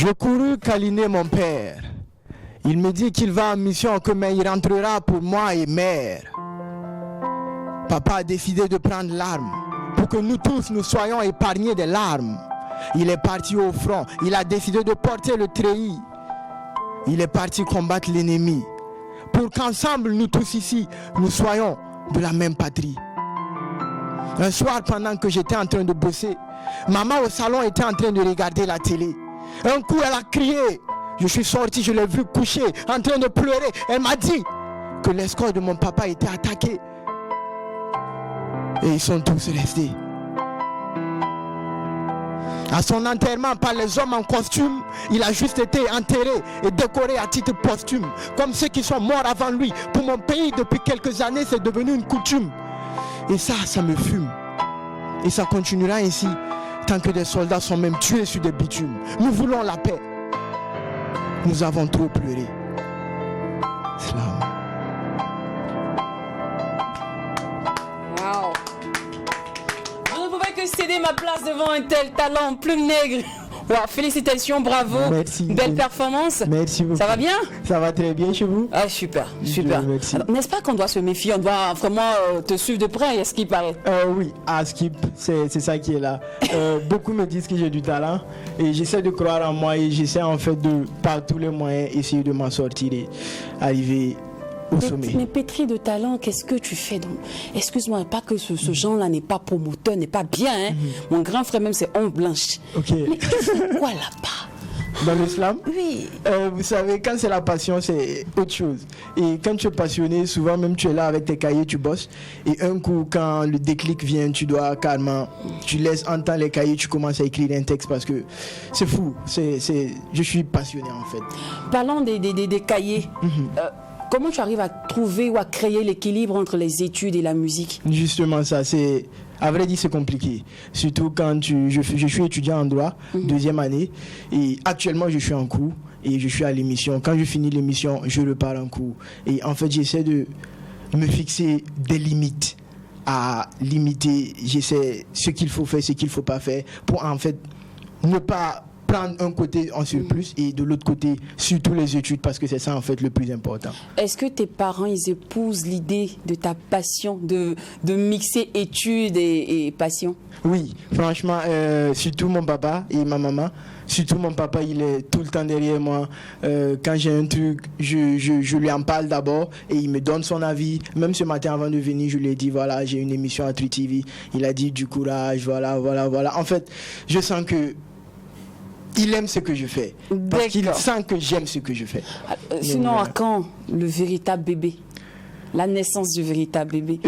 Je courus câliner mon père. Il me dit qu'il va en mission, que mais il rentrera pour moi et mère. Papa a décidé de prendre l'arme pour que nous tous nous soyons épargnés des larmes. Il est parti au front, il a décidé de porter le treillis. Il est parti combattre l'ennemi pour qu'ensemble nous tous ici, nous soyons de la même patrie. Un soir, pendant que j'étais en train de bosser, maman au salon était en train de regarder la télé. Un coup, elle a crié. Je suis sorti, je l'ai vu couché, en train de pleurer. Elle m'a dit que l'escorte de mon papa était attaqué. Et ils sont tous restés. À son enterrement par les hommes en costume, il a juste été enterré et décoré à titre posthume. Comme ceux qui sont morts avant lui. Pour mon pays, depuis quelques années, c'est devenu une coutume. Et ça me fume. Et ça continuera ainsi tant que des soldats sont même tués sur des bitumes. Nous voulons la paix. Nous avons trop pleuré. Slam. Wow. Je ne pouvais que céder ma place devant un tel talent, Plume Nègre. Wow, félicitations, bravo. Merci. Belle performance. Merci beaucoup. Ça va bien? Ça va très bien chez vous? Ah, super, super. Merci. Alors, n'est-ce pas qu'on doit se méfier? On doit vraiment te suivre de près, est-ce qu'il paraît? Oui, à Skip, c'est ça qui est là. Beaucoup me disent que j'ai du talent et j'essaie de croire en moi et j'essaie en fait de, par tous les moyens, essayer de m'en sortir et arriver au sommet. Mais pétri de talent, qu'est-ce que tu fais donc? Excuse-moi, pas que ce genre-là n'est pas promoteur, n'est pas bien. Hein? Mon grand frère même, c'est Ombre Blanche. Ok. Mais tu fais quoi là-bas? Dans l'islam? Oui. Vous savez, quand c'est la passion, c'est autre chose. Et quand tu es passionné, souvent même tu es là avec tes cahiers, tu bosses. Et un coup, quand le déclic vient, tu dois carrément, tu laisses entendre les cahiers, tu commences à écrire un texte parce que c'est fou. Je suis passionné en fait. Parlons des cahiers. Comment tu arrives à trouver ou à créer l'équilibre entre les études et la musique? Justement, ça, à vrai dire, c'est compliqué. Surtout quand je suis étudiant en droit, deuxième année. Et actuellement, je suis en cours et je suis à l'émission. Quand je finis l'émission, je repars en cours. Et en fait, j'essaie de me fixer des limites. À limiter, j'essaie ce qu'il faut faire, ce qu'il ne faut pas faire. Pour en fait, ne pas prendre un côté en surplus et de l'autre côté surtout les études parce que c'est ça en fait le plus important. Est-ce que tes parents ils épousent l'idée de ta passion de mixer études et passion? Oui, franchement, surtout mon papa et ma maman. Surtout mon papa, il est tout le temps derrière moi. Quand j'ai un truc, je lui en parle d'abord et il me donne son avis. Même ce matin avant de venir, je lui ai dit voilà, j'ai une émission à True TV. Il a dit du courage, voilà. En fait, je sens que il aime ce que je fais. Parce qu'il sent que j'aime ce que je fais. Sinon, à quand le véritable bébé? La naissance du véritable bébé?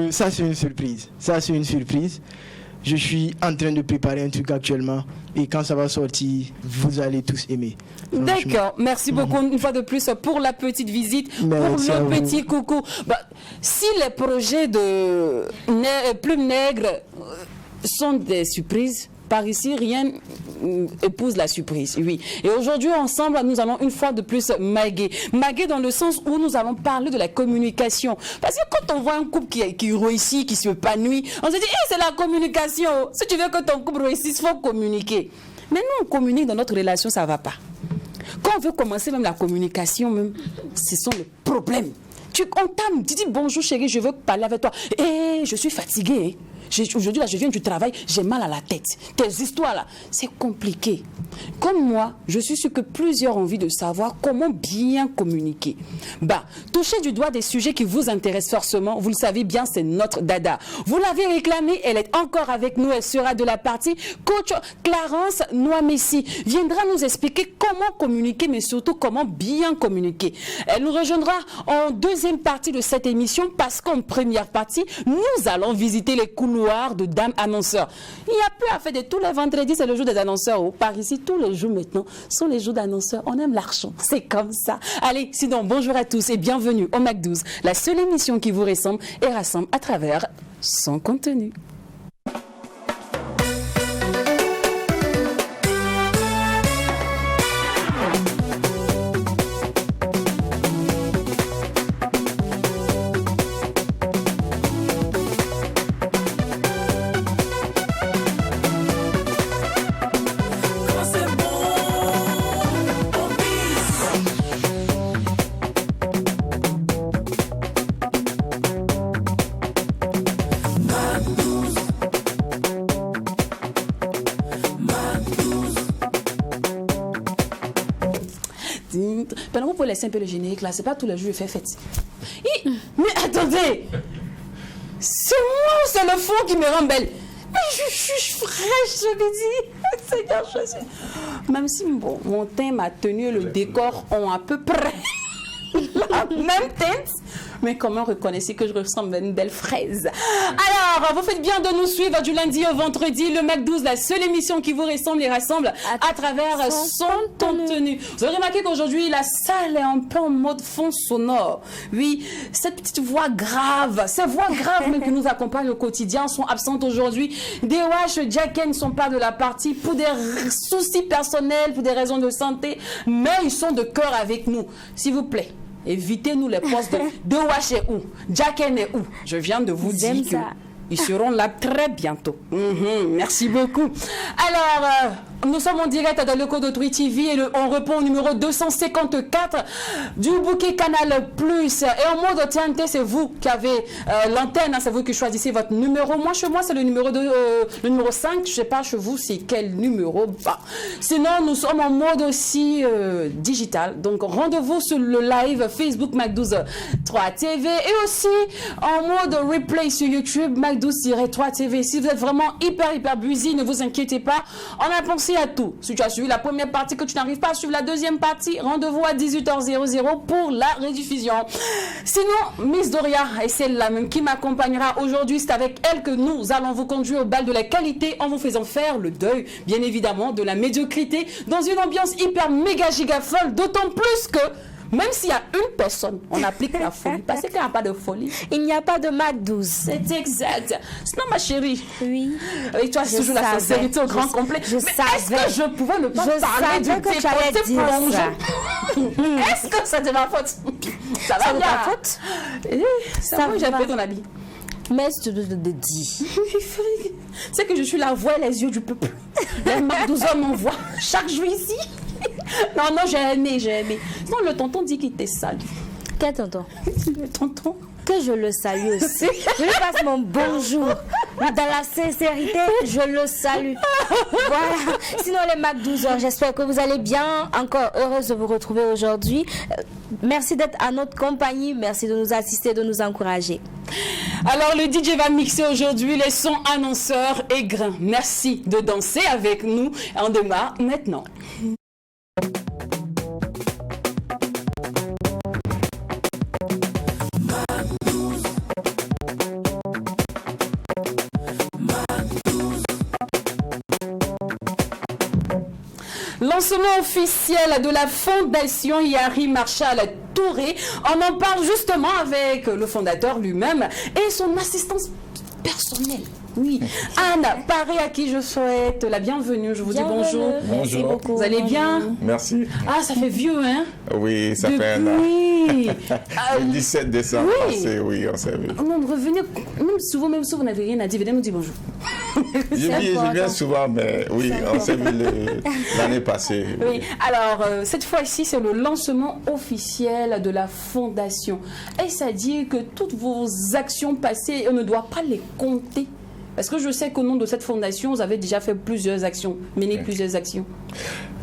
Ça, c'est une surprise. Je suis en train de préparer un truc actuellement. Et quand ça va sortir, vous allez tous aimer. D'accord. Merci beaucoup une fois de plus pour la petite visite. Merci pour le petit coucou. Si les projets de Plume Nègre sont des surprises, par ici, rien épouse la surprise, oui. Et aujourd'hui, ensemble, nous allons une fois de plus maguer. Maguer dans le sens où nous allons parler de la communication. Parce que quand on voit un couple qui réussit, qui s'épanouit, on se dit, c'est la communication. Si tu veux que ton couple réussisse, il faut communiquer. Mais nous, on communique dans notre relation, ça ne va pas. Quand on veut commencer même la communication, même, ce sont les problèmes. Tu dis bonjour chérie, je veux parler avec toi. Je suis fatiguée. Aujourd'hui, là, je viens du travail, j'ai mal à la tête. Tes histoires, là, c'est compliqué. Comme moi, je suis sûre que plusieurs ont envie de savoir comment bien communiquer. Toucher du doigt des sujets qui vous intéressent forcément, vous le savez bien, c'est notre dada. Vous l'avez réclamé, elle est encore avec nous, elle sera de la partie. Coach Clarence Noamessi viendra nous expliquer comment communiquer, mais surtout comment bien communiquer. Elle nous rejoindra en deuxième partie de cette émission parce qu'en première partie, nous allons visiter les couloirs de Dame Annonceur. Il n'y a plus à faire de tous les vendredis, c'est le jour des annonceurs. Par ici, tous les jours maintenant sont les jours d'annonceurs. On aime l'argent, c'est comme ça. Allez, sinon, bonjour à tous et bienvenue au Mac 12, la seule émission qui vous ressemble et rassemble à travers son contenu. Quand c'est bon laisser un peu le générique là, c'est pas tous les jours je fais fête. Mais attendez, c'est moi ou c'est le fond qui me rend belle? Mais je suis fraîche, je me dis. Seigneur, je suis... Même si bon, mon teint, ma tenue, le décor ont à peu près la même teinte, mais comment reconnaissez que je ressemble à une belle fraise? Alors, vous faites bien de nous suivre du lundi au vendredi. Le Mac 12, la seule émission qui vous ressemble et rassemble à travers son contenu. Vous avez remarqué qu'aujourd'hui, la salle est un peu en mode fond sonore. Oui, cette petite voix grave, ces voix graves même qui nous accompagnent au quotidien sont absentes aujourd'hui. DOH, Jacken ne sont pas de la partie pour des soucis personnels, pour des raisons de santé, mais ils sont de cœur avec nous. S'il vous plaît, évitez-nous les postes de DOH est où? Jacken est où? Je viens de vous dire qu'ils seront là très bientôt. Merci beaucoup. Alors, nous sommes en direct dans le code Autrui TV et on répond au numéro 254 du bouquet Canal Plus. Et en mode TNT, c'est vous qui avez l'antenne, hein, c'est vous qui choisissez votre numéro. Moi, chez moi, c'est le numéro 5. Je ne sais pas chez vous, c'est quel numéro. Bah. Sinon, nous sommes en mode aussi digital. Donc, rendez-vous sur le live Facebook Mac 12 3 TV et aussi en mode replay sur YouTube Mac 12-3 TV. Si vous êtes vraiment hyper busy, ne vous inquiétez pas. On a pensé à tout. Si tu as suivi la première partie, que tu n'arrives pas à suivre la deuxième partie, rendez-vous à 18h00 pour la rediffusion. Sinon, Miss Doria, et celle-là même qui m'accompagnera aujourd'hui, c'est avec elle que nous allons vous conduire au bal de la qualité en vous faisant faire le deuil, bien évidemment, de la médiocrité dans une ambiance hyper méga giga folle, d'autant plus que même s'il y a une personne, on applique la folie. Parce qu'il n'y a pas de folie. Il n'y a pas de Mac 12. C'est exact. Sinon, ma chérie. Oui. Avec toi, c'est toujours la sincérité au grand complet. Je savais. Est-ce que je pouvais ne pas parler du que tu allais dire ça. Est-ce que c'est de ma faute? Ça va bien. C'est de ta faute? Ça va, j'ai fait ton habit. Mais je te dis. C'est que je suis la voix et les yeux du peuple. Les Mac 12 m'envoient chaque jour ici. Non, j'ai aimé. Sinon, le tonton dit qu'il t'est salue. Quel tonton? Le tonton. Que je le salue aussi. Je lui passe mon bonjour. Dans la sincérité, je le salue. Voilà. Sinon, les Mac 12, j'espère que vous allez bien. Encore heureuse de vous retrouver aujourd'hui. Merci d'être à notre compagnie. Merci de nous assister, de nous encourager. Alors, le DJ va mixer aujourd'hui les sons annonceurs et grains. Merci de danser avec nous. On démarre maintenant. Lancement officiel de la Fondation Yari Marshall Touré. On en parle justement avec le fondateur lui-même et son assistance personnelle. Oui, Anne Paré, à qui je souhaite la bienvenue. Je vous dis bonjour. Merci beaucoup. Vous allez bien? Merci. Ah, ça fait vieux, hein? Oui, ça fait un an. Oui. Le 17 décembre passé, oui, on s'est vu. Non, revenez, même si vous n'avez rien à dire, venez nous dire bonjour. Je viens souvent, mais oui, on s'est vu l'année passée. Oui, alors, cette fois-ci, c'est le lancement officiel de la Fondation. Et ça dit que toutes vos actions passées, on ne doit pas les compter. Parce que je sais qu'au nom de cette fondation, vous avez déjà fait plusieurs actions, mené plusieurs actions.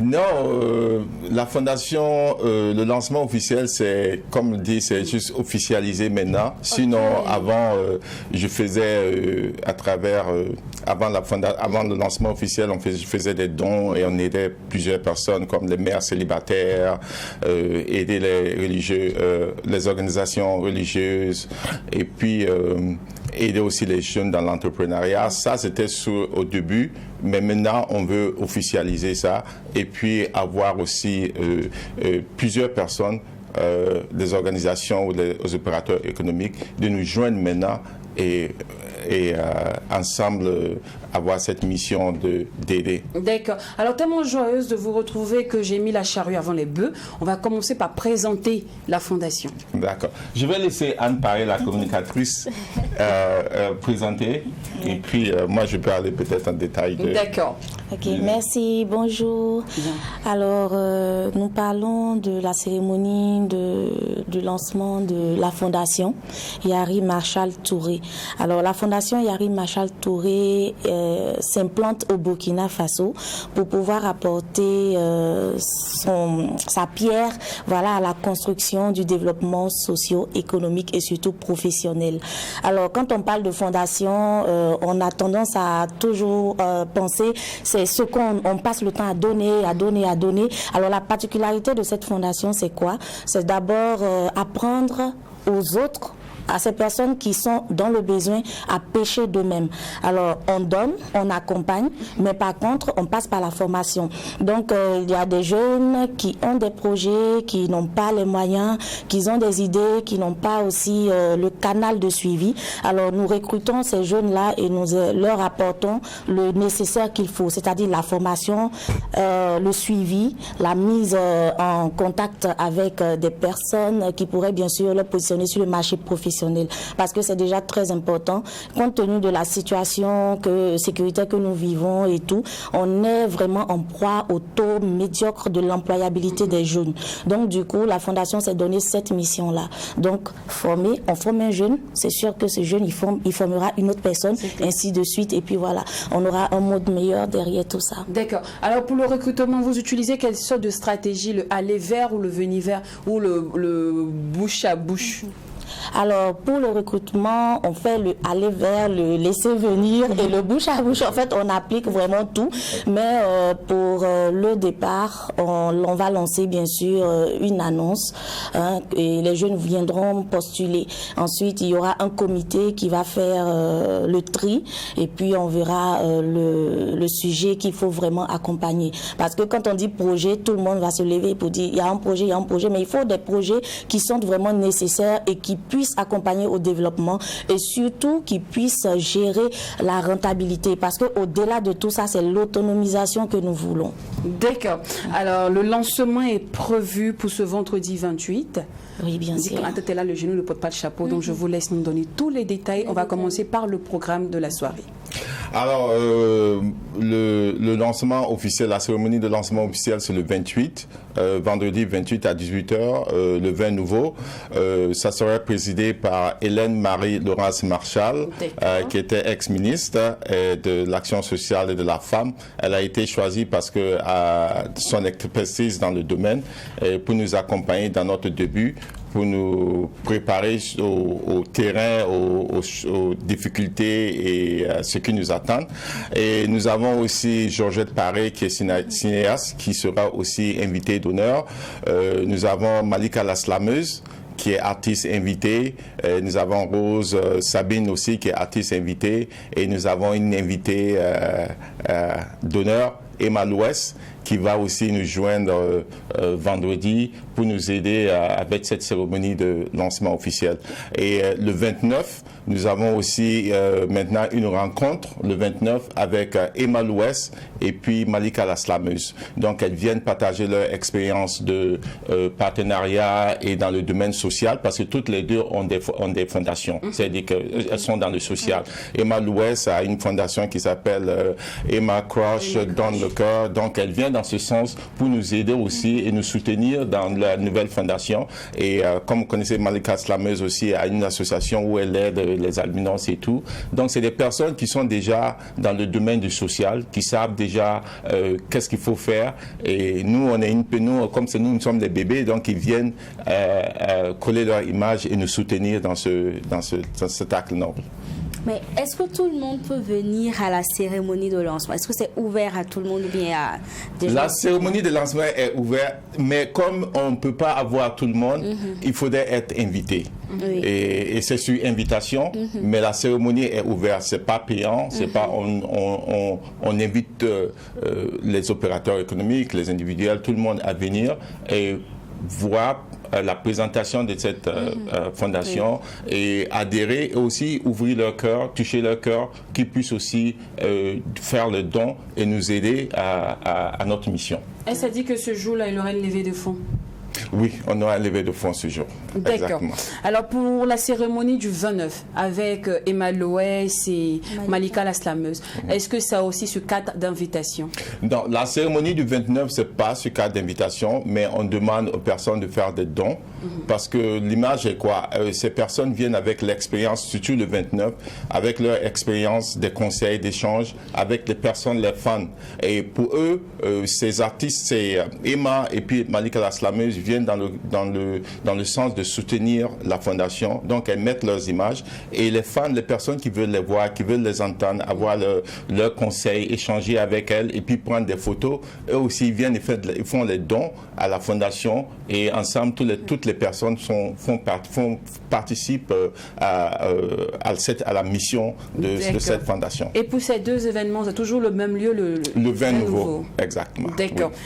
Non, la fondation, le lancement officiel, c'est, comme dit, c'est juste officialisé maintenant. Sinon, avant, je faisais à travers, avant le lancement officiel, je faisais des dons et on aidait plusieurs personnes comme les mères célibataires, aider les religieux, les organisations religieuses et puis aider aussi les jeunes dans l'entrepreneuriat. Ça, c'était au début, mais maintenant, on veut officialiser ça et puis avoir aussi plusieurs personnes, des organisations ou les opérateurs économiques, de nous joindre maintenant et ensemble avoir cette mission d'aider. D'accord. Alors, tellement joyeuse de vous retrouver que j'ai mis la charrue avant les bœufs. On va commencer par présenter la fondation. D'accord. Je vais laisser Anne Paré, la communicatrice, présenter. Et puis, moi, je peux aller peut-être en détail. D'accord. Ok, merci. Bonjour. Bien. Alors, nous parlons de la cérémonie du lancement de la fondation Yari Marshall Touré. Alors, la fondation Yari Marshall Touré s'implante au Burkina Faso pour pouvoir apporter sa pierre, voilà, à la construction du développement socio-économique et surtout professionnel. Alors, quand on parle de fondation, on a tendance à toujours penser, c'est ce qu'on passe le temps à donner. Alors, la particularité de cette fondation, c'est quoi? C'est d'abord apprendre aux autres, à ces personnes qui sont dans le besoin, à pêcher d'eux-mêmes. Alors, on donne, on accompagne, mais par contre, on passe par la formation. Donc, il y a des jeunes qui ont des projets, qui n'ont pas les moyens, qui ont des idées, qui n'ont pas aussi le canal de suivi. Alors, nous recrutons ces jeunes-là et nous leur apportons le nécessaire qu'il faut, c'est-à-dire la formation, le suivi, la mise en contact avec des personnes qui pourraient bien sûr les positionner sur le marché professionnel. Parce que c'est déjà très important, compte tenu de la situation sécuritaire que nous vivons et tout, on est vraiment en proie au taux médiocre de l'employabilité des jeunes. Donc du coup, la Fondation s'est donné cette mission-là. Donc on forme un jeune, c'est sûr que ce jeune, il formera une autre personne, ainsi de suite, et puis voilà, on aura un mode meilleur derrière tout ça. D'accord. Alors pour le recrutement, vous utilisez quelle sorte de stratégie, le aller vers ou le venir vers, ou le bouche à bouche? Alors, pour le recrutement, on fait le aller vers, le laisser venir et le bouche à bouche. En fait, on applique vraiment tout. Mais pour le départ, on va lancer bien sûr une annonce et les jeunes viendront postuler. Ensuite, il y aura un comité qui va faire le tri et puis on verra le sujet qu'il faut vraiment accompagner. Parce que quand on dit projet, tout le monde va se lever pour dire il y a un projet, mais il faut des projets qui sont vraiment nécessaires et qui puissent accompagner au développement et surtout qui puissent gérer la rentabilité. Parce qu'au-delà de tout ça, c'est l'autonomisation que nous voulons. D'accord. Alors, le lancement est prévu pour ce vendredi 28. Oui, bien sûr. Quand tu es là, le genou ne porte pas de chapeau, donc je vous laisse nous donner tous les détails. On va commencer par le programme de la soirée. Alors, le lancement officiel, la cérémonie de lancement officiel, c'est le 28, vendredi 28 à 18h, le 20 nouveau. Ça serait présidé par Hélène Marie-Laurence Marchal, qui était ex-ministre de l'Action sociale et de la femme. Elle a été choisie parce que son expertise dans le domaine pour nous accompagner dans notre début, pour nous préparer au terrain, aux difficultés et ce qui nous attend. Et nous avons aussi Georgette Paré, qui est cinéaste, qui sera aussi invitée d'honneur. Nous avons Malika la slameuse, qui est artiste invitée. Nous avons Rose Sabine aussi, qui est artiste invitée. Et nous avons une invitée d'honneur, Emma Louès, qui va aussi nous joindre vendredi pour nous aider avec cette cérémonie de lancement officiel. Et le 29, nous avons aussi maintenant une rencontre, le 29, avec Emma Louès et puis Malika la slameuse. Donc, elles viennent partager leur expérience de partenariat et dans le domaine social, parce que toutes les deux ont des fondations, c'est-à-dire qu'elles sont dans le social. Emma Louès a une fondation qui s'appelle Emma Crush Donne le cœur, donc elle vient dans ce sens pour nous aider aussi et nous soutenir dans la nouvelle fondation. Et comme vous connaissez, Malika Slameuse aussi a une association où elle aide les albinos et tout. Donc c'est des personnes qui sont déjà dans le domaine du social, qui savent déjà qu'est-ce qu'il faut faire. Et nous, on est comme c'est nous sommes des bébés, donc ils viennent coller leur image et nous soutenir dans cet acte noble. Mais est-ce que tout le monde peut venir à la cérémonie de lancement? Est-ce que c'est ouvert à tout le monde ou bien à des gens? La cérémonie de lancement est ouverte, mais comme on ne peut pas avoir tout le monde, il faudrait être invité. Oui. Et c'est sur invitation, mais la cérémonie est ouverte, c'est pas payant, c'est pas on invite les opérateurs économiques, les individuels, tout le monde à venir et voir la présentation de cette fondation et adhérer et aussi ouvrir leur cœur, toucher leur cœur, qu'ils puissent aussi faire le don et nous aider à notre mission. Et ça dit que ce jour-là, il y aura une levée de fonds? Oui, on aura un levée de fonds ce jour. D'accord. Alors pour la cérémonie du 29, avec Emma Louès et Malika la slameuse, est-ce que ça a aussi ce cadre d'invitation? Non, la cérémonie du 29, c'est pas ce cadre d'invitation, mais on demande aux personnes de faire des dons Parce que l'image est quoi? Ces personnes viennent avec l'expérience, surtout le 29, avec leur expérience des conseils, d'échanges, avec les personnes, les fans. Et pour eux, ces artistes, c'est Emma et puis Malika la slameuse viennent dans le sens de soutenir la fondation. Donc elles mettent leurs images et les fans, les personnes qui veulent les voir, qui veulent les entendre, avoir leurs conseils, échanger avec elles et puis prendre des photos, eux aussi viennent et font les dons à la fondation et ensemble toutes les personnes participent à la mission de cette fondation. Et pour ces deux événements, c'est toujours le même lieu, le vin nouveau. Exactement. D'accord. Oui.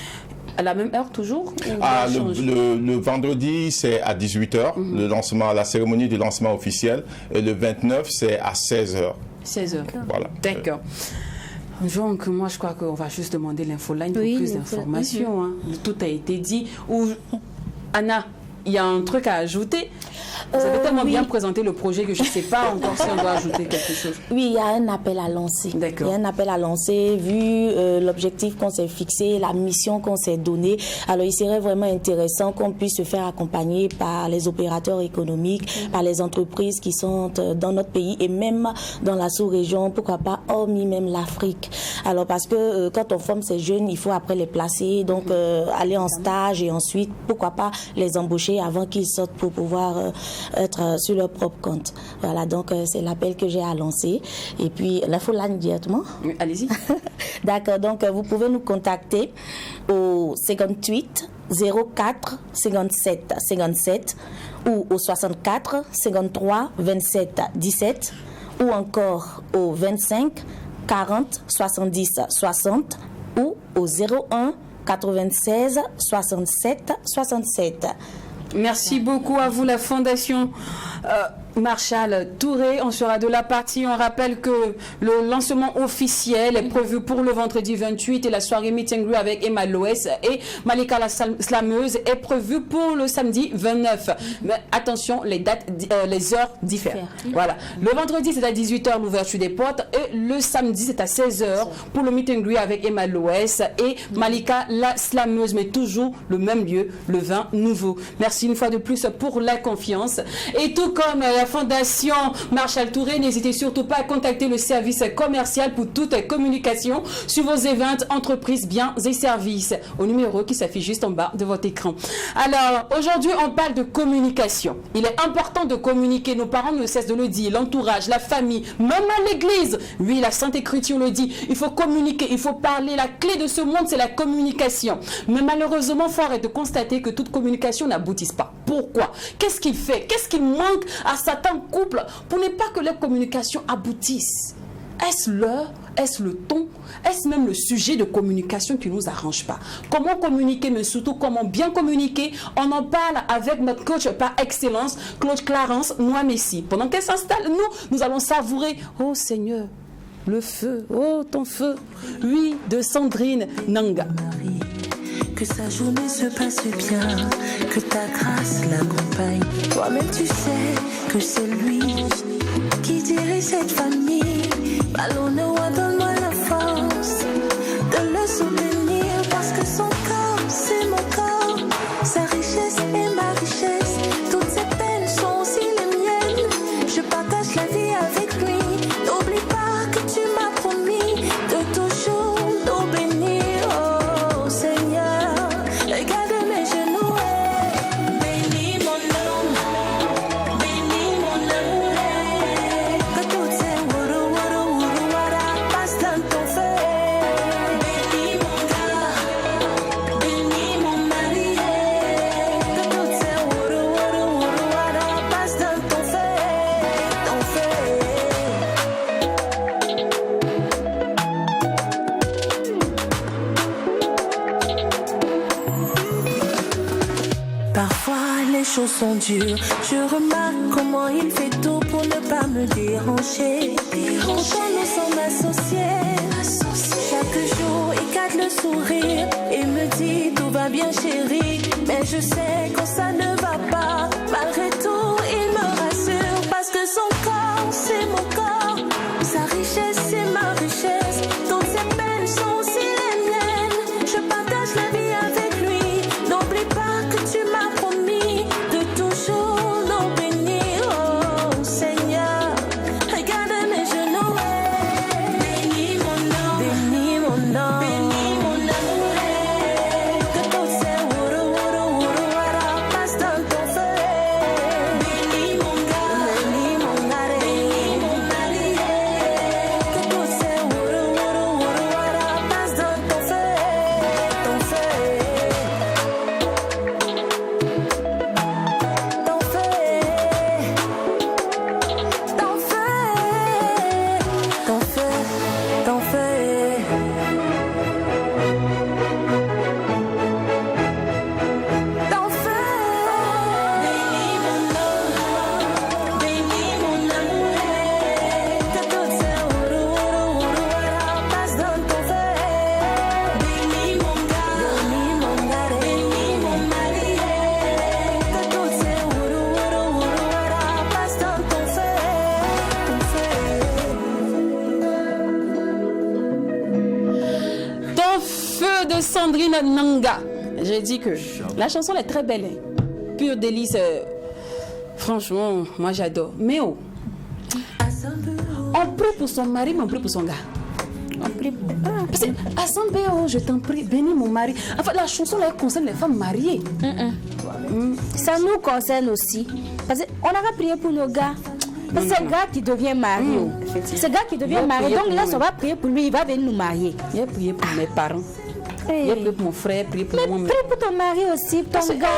À la même heure toujours? Le vendredi, c'est à 18h, le lancement, la cérémonie du lancement officiel. Et le 29, c'est à 16h. 16h. Voilà. D'accord. Donc, moi, je crois qu'on va juste demander l'infoline pour plus d'informations. Hein. Tout a été dit. Anna, il y a un truc à ajouter? Vous avez tellement bien présenté le projet que je ne sais pas encore si on doit ajouter quelque chose. Oui, il y a un appel à lancer. D'accord. Il y a un appel à lancer, vu l'objectif qu'on s'est fixé, la mission qu'on s'est donnée. Alors, il serait vraiment intéressant qu'on puisse se faire accompagner par les opérateurs économiques, par les entreprises qui sont dans notre pays et même dans la sous-région, pourquoi pas, hormis même l'Afrique. Alors, parce que quand on forme ces jeunes, il faut après les placer, donc aller en stage et ensuite, pourquoi pas, les embaucher avant qu'ils sortent pour pouvoir être sur leur propre compte. Voilà, donc c'est l'appel que j'ai à lancer. Et puis, l'infoline directement. Oui, allez-y. D'accord, donc vous pouvez nous contacter au 58 04 57 57 ou au 64 53 27 17 ou encore au 25 40 70 60 ou au 01 96 67 67. Merci beaucoup à vous, la Fondation Marshall Touré. On sera de la partie. On rappelle que le lancement officiel est prévu pour le vendredi 28 et la soirée meet and greet avec Emma Loès et Malika la slameuse est prévue pour le samedi 29. Mais attention, les dates, les heures diffèrent. Voilà. Le vendredi, c'est à 18h l'ouverture des portes et le samedi, c'est à 16h pour le meet and greet avec Emma Loès et Malika la slameuse, mais toujours le même lieu, le vin nouveau. Merci une fois de plus pour la confiance. Et tout comme la Fondation Marshall Touré, n'hésitez surtout pas à contacter le service commercial pour toute communication sur vos événements, entreprises, biens et services au numéro qui s'affiche juste en bas de votre écran. Alors, aujourd'hui, on parle de communication. Il est important de communiquer. Nos parents ne cessent de le dire, l'entourage, la famille, même à l'église. Oui, la Sainte Écriture le dit. Il faut communiquer, il faut parler. La clé de ce monde, c'est la communication. Mais malheureusement, fort est de constater que toute communication n'aboutit pas. Pourquoi? Qu'est-ce qu'il fait? Qu'est-ce qui manque à certains couples pour ne pas que leur communication aboutisse? Est-ce l'heure? Est-ce le ton? Est-ce même le sujet de communication qui ne nous arrange pas? Comment communiquer, mais surtout comment bien communiquer? On en parle avec notre coach par excellence, Claude Clarence Noamessi. Pendant qu'elle s'installe, nous allons savourer, oh Seigneur, le feu, oh ton feu, oui, de Sandrine Nanga. Que sa journée se passe bien, que ta grâce l'accompagne. Toi-même tu sais que c'est lui qui dirige cette famille. Ballonne-moi, donne-moi la force de le soutenir, parce que son corps, c'est mon corps, sa richesse est ma richesse. Toutes ses peines sont aussi les miennes. Je partage la vie avec lui. N'oublie pas que tu m'as promis de toujours nous bénir. Oh Seigneur, regarde mes genoux. Bénis mon homme, bénis mon homme. Que toutes ces wuru wuru wuru wara passent dans ton feu. Bénis mon gars, bénis mon mari. Que toutes ces wuru wuru wuru wara passent dans ton feu, ton feu. Parfois les choses sont dures. Je remarque comment il fait tout pour ne pas me déranger. Pourtant nous sommes associés. Chaque jour il garde le sourire et me dit tout va bien chérie. Mais je sais quand ça ne va pas. Malgré tout il me rassure, parce que son corps c'est mon corps, sa richesse c'est ma richesse. Toutes ses peines sont aussi les miennes. Je partage la vie avec lui. N'oublie pas que tu m'as promis de de Sandrine Nanga. J'ai dit que la chanson est très belle. Hein. Pur délice. Franchement, moi j'adore. Mais oh, on prie pour son mari, mais on prie pour son gars. On prie pour... Parce que, Hassan Béo, je t'en prie, bénis mon mari. Enfin, la chanson là concerne les femmes mariées. Ça nous concerne aussi. Parce qu'on aura prié pour nos gars. C'est ce gars qui devient mari. C'est ce gars qui devient mari. Donc là, on va prier pour lui, il va venir nous marier. Il a prié pour mes parents. Il a prié pour mon frère, prié pour moi. Prie pour ton mari aussi, pour ton gars.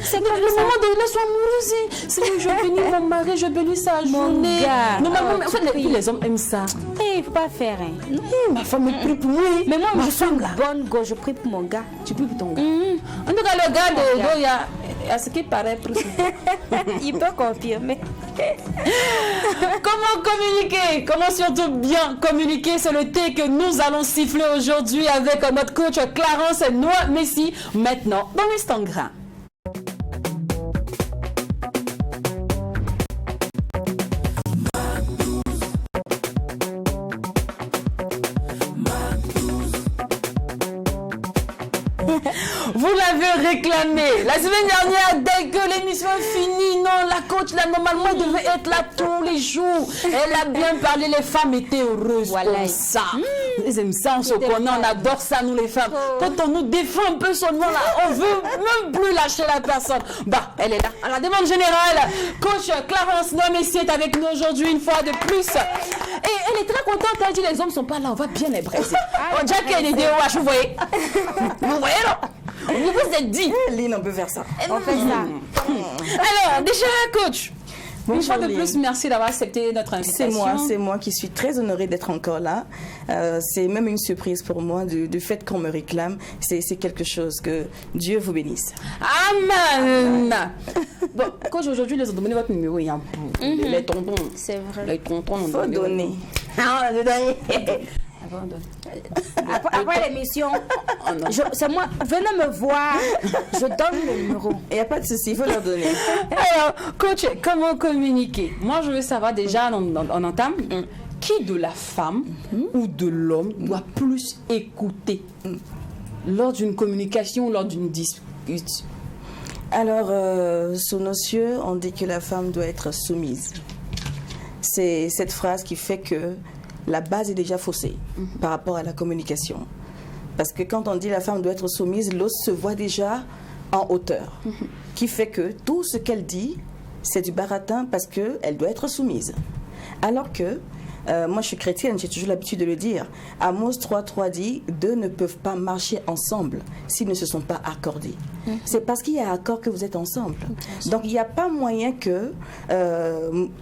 C'est comme le ça. moment de laisse-moi mourir. C'est que je bénis mon mari, je bénis sa journée. gars. Normalement, en fait, les hommes aiment ça. Il ne faut pas faire. Hein. Ma femme me prie pour moi. Mais moi, je suis une bonne go, je prie pour mon gars. Tu pries pour ton gars. En tout cas, le gars de Go, il y a ce qui paraît plus. Il peut confirmer. Comment communiquer? Comment surtout bien communiquer? C'est le thé que nous allons siffler aujourd'hui avec notre coach Clarence Noah Messi. Maintenant, dans l'instant gras. Vous l'avez réclamé. La semaine dernière, dès que l'émission est finie, non, la coach, là, normalement, devait être là tous les jours. Elle a bien parlé, les femmes étaient heureuses comme ça. Ils aiment ça, on se connaît, on adore ça, nous les femmes. Quand on nous défend un peu seulement, là, on veut même plus lâcher la personne. Bah, elle est là. À la demande générale, coach Clarence Noah Messi est avec nous aujourd'hui, une fois de plus. Et elle est très contente, elle dit, les hommes sont pas là, on va bien les braiser. On dirait qu'elle est DOH, vous voyez. Vous voyez, là? On vous a dit. Lynn, on peut faire ça. On fait ça. Alors, déjà, coach, une fois de Lynn. plus, merci d'avoir accepté notre invitation. C'est moi qui suis très honorée d'être encore là. C'est même une surprise pour moi du fait qu'on me réclame. C'est quelque chose que Dieu vous bénisse. Amen. Bon, coach, aujourd'hui, ils ont donné votre numéro. Il y a les tontons. C'est vrai. Les tontons. Il faut donner. Ah, on a donné. Après l'émission, c'est moi. Venez me voir. Je donne le numéro. Il n'y a pas de souci, il faut leur donner. Alors, coach, comment communiquer? Moi, je veux savoir déjà, on entame, qui de la femme ou de l'homme doit plus écouter lors d'une communication ou lors d'une dispute? Alors, sous nos cieux, on dit que la femme doit être soumise. C'est cette phrase qui fait que la base est déjà faussée par rapport à la communication. Parce que quand on dit la femme doit être soumise, l'autre se voit déjà en hauteur. Qui fait que tout ce qu'elle dit, c'est du baratin parce qu'elle doit être soumise. Alors que, moi je suis chrétienne, j'ai toujours l'habitude de le dire. Amos 3.3 dit, deux ne peuvent pas marcher ensemble s'ils ne se sont pas accordés. C'est parce qu'il y a accord que vous êtes ensemble. Donc il n'y a pas moyen que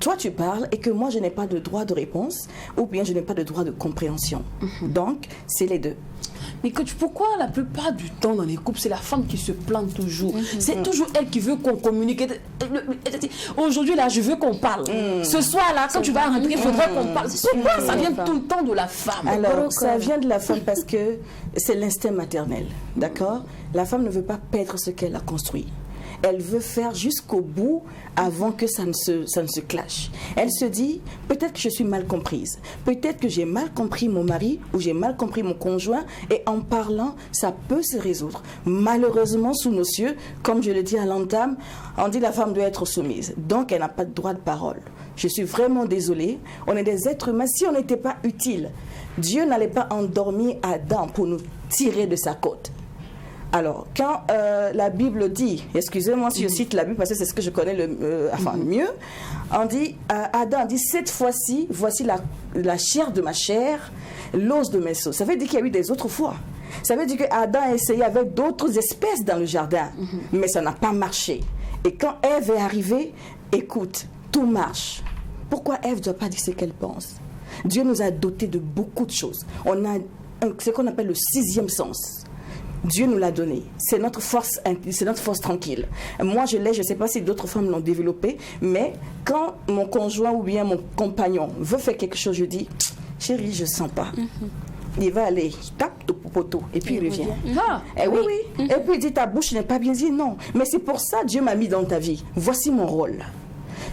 toi tu parles et que moi je n'ai pas de droit de réponse ou bien je n'ai pas de droit de compréhension. Donc c'est les deux. Mais coach, pourquoi la plupart du temps dans les couples, c'est la femme qui se plante toujours? C'est toujours elle qui veut qu'on communique. Aujourd'hui, là, je veux qu'on parle. Ce soir, là, quand tu vas rentrer, il faudra qu'on parle. Pourquoi ça vient tout le temps de la femme? Alors, ça vient de la femme parce que c'est l'instinct maternel, d'accord? La femme ne veut pas perdre ce qu'elle a construit. Elle veut faire jusqu'au bout avant que ça ne se clash. Elle se dit, peut-être que je suis mal comprise. Peut-être que j'ai mal compris mon mari ou j'ai mal compris mon conjoint. Et en parlant, ça peut se résoudre. Malheureusement, sous nos cieux, comme je le dis à l'entame, on dit la femme doit être soumise. Donc, elle n'a pas de droit de parole. Je suis vraiment désolée. On est des êtres humains. Si on n'était pas utile, Dieu n'allait pas endormir Adam pour nous tirer de sa côte. Alors, quand la Bible dit, excusez-moi si je cite la Bible parce que c'est ce que je connais le mieux, on dit, Adam dit, cette fois-ci, voici la chair de ma chair, l'os de mes os. Ça veut dire qu'il y a eu des autres fois. Ça veut dire que Adam a essayé avec d'autres espèces dans le jardin, mais ça n'a pas marché. Et quand Ève est arrivée, écoute, tout marche. Pourquoi Ève ne doit pas dire ce qu'elle pense? Dieu nous a dotés de beaucoup de choses. On a ce qu'on appelle le sixième sens. Dieu nous l'a donné. C'est notre force tranquille. Moi, je l'ai, je ne sais pas si d'autres femmes l'ont développé, mais quand mon conjoint ou bien mon compagnon veut faire quelque chose, je dis, chérie, je ne sens pas. Il va aller, tape tout poteau, et puis il revient. Oui. Et puis il dit, ta bouche n'est pas bien dit, non. Mais c'est pour ça que Dieu m'a mis dans ta vie. Voici mon rôle.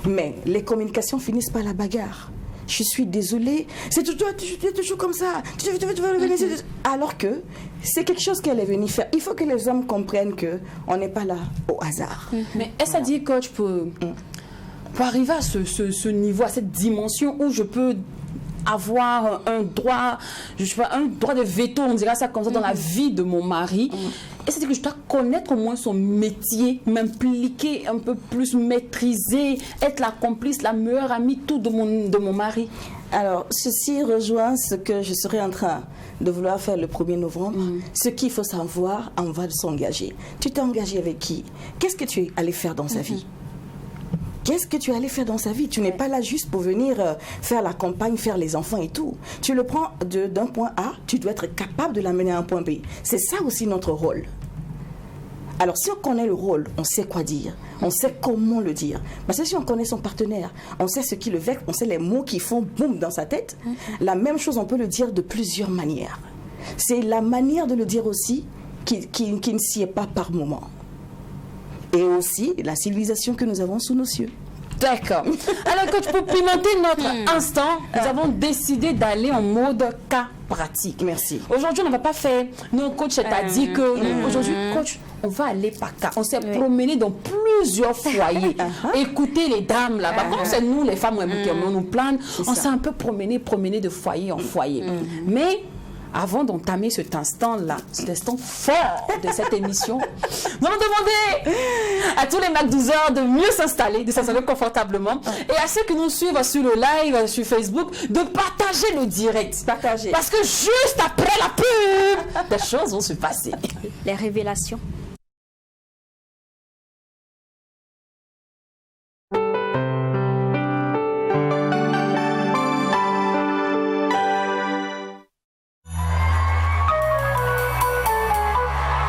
Mais les communications finissent par la bagarre. je suis désolée, c'est toujours, tu es toujours comme ça. Alors que c'est quelque chose qu'elle est venue faire. Il faut que les hommes comprennent qu'on n'est pas là au hasard. Mais est-ce à dire, coach, pour arriver à ce niveau, à cette dimension où je peux avoir un droit, je sais pas, un droit de veto, on dirait ça comme ça, dans la vie de mon mari. Et c'est-à-dire que je dois connaître au moins son métier, m'impliquer un peu plus, maîtriser, être la complice, la meilleure amie, tout de mon mari. Alors, ceci rejoint ce que je serais en train de vouloir faire le 1er novembre. Ce qu'il faut savoir, on va s'engager. Tu t'es engagé avec qui? Qu'est-ce que tu es allé faire dans sa vie? Qu'est-ce que tu es allé faire dans sa vie? Tu n'es pas là juste pour venir faire la campagne, faire les enfants et tout. Tu le prends d'un point A, tu dois être capable de l'amener à un point B. C'est ça aussi notre rôle. Alors, si on connaît le rôle, on sait quoi dire, on sait comment le dire. Parce que si on connaît son partenaire, on sait ce qui le vexe, on sait les mots qui font boum dans sa tête. La même chose, on peut le dire de plusieurs manières. C'est la manière de le dire aussi qui ne s'y est pas par moment. Et aussi la civilisation que nous avons sous nos cieux. D'accord. Alors, coach, pour pimenter notre instant, nous avons décidé d'aller en mode cas pratique. Merci. Aujourd'hui, on ne va pas faire. Non, coach, t'a dit que. Aujourd'hui, coach, on va aller par cas. On s'est promené dans plusieurs foyers. Écoutez les dames là-bas. Comme c'est nous, les femmes, on nous plane. On s'est un peu promené de foyer en foyer. Mais avant d'entamer cet instant-là, cet instant fort de cette émission, nous allons demander à tous les Mac12 de mieux s'installer, de s'installer confortablement, et à ceux qui nous suivent sur le live, sur Facebook, de partager le direct. Parce que juste après la pub, des choses vont se passer. Les révélations.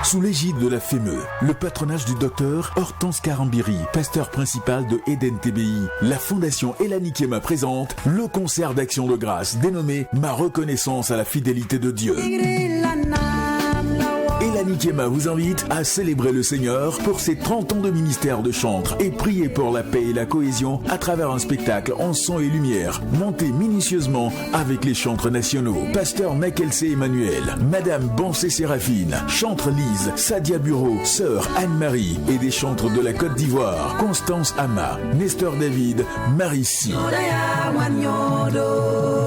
Sous l'égide de la FEME, le patronage du docteur Hortense Karambiri, pasteur principal de Eden TBI, la fondation Elani Kema présente le concert d'action de grâce dénommé Ma reconnaissance à la fidélité de Dieu. Elani Kema vous invite à célébrer le Seigneur pour ses 30 ans de ministère de chantre et prier pour la paix et la cohésion à travers un spectacle en son et lumière, monté minutieusement avec les chantres nationaux. Pasteur Michael C. Emmanuel, Madame Bansé Séraphine, chantre Lise, Sadia Bureau, Sœur Anne-Marie et des chantres de la Côte d'Ivoire, Constance Ama, Nestor David, Marie Si.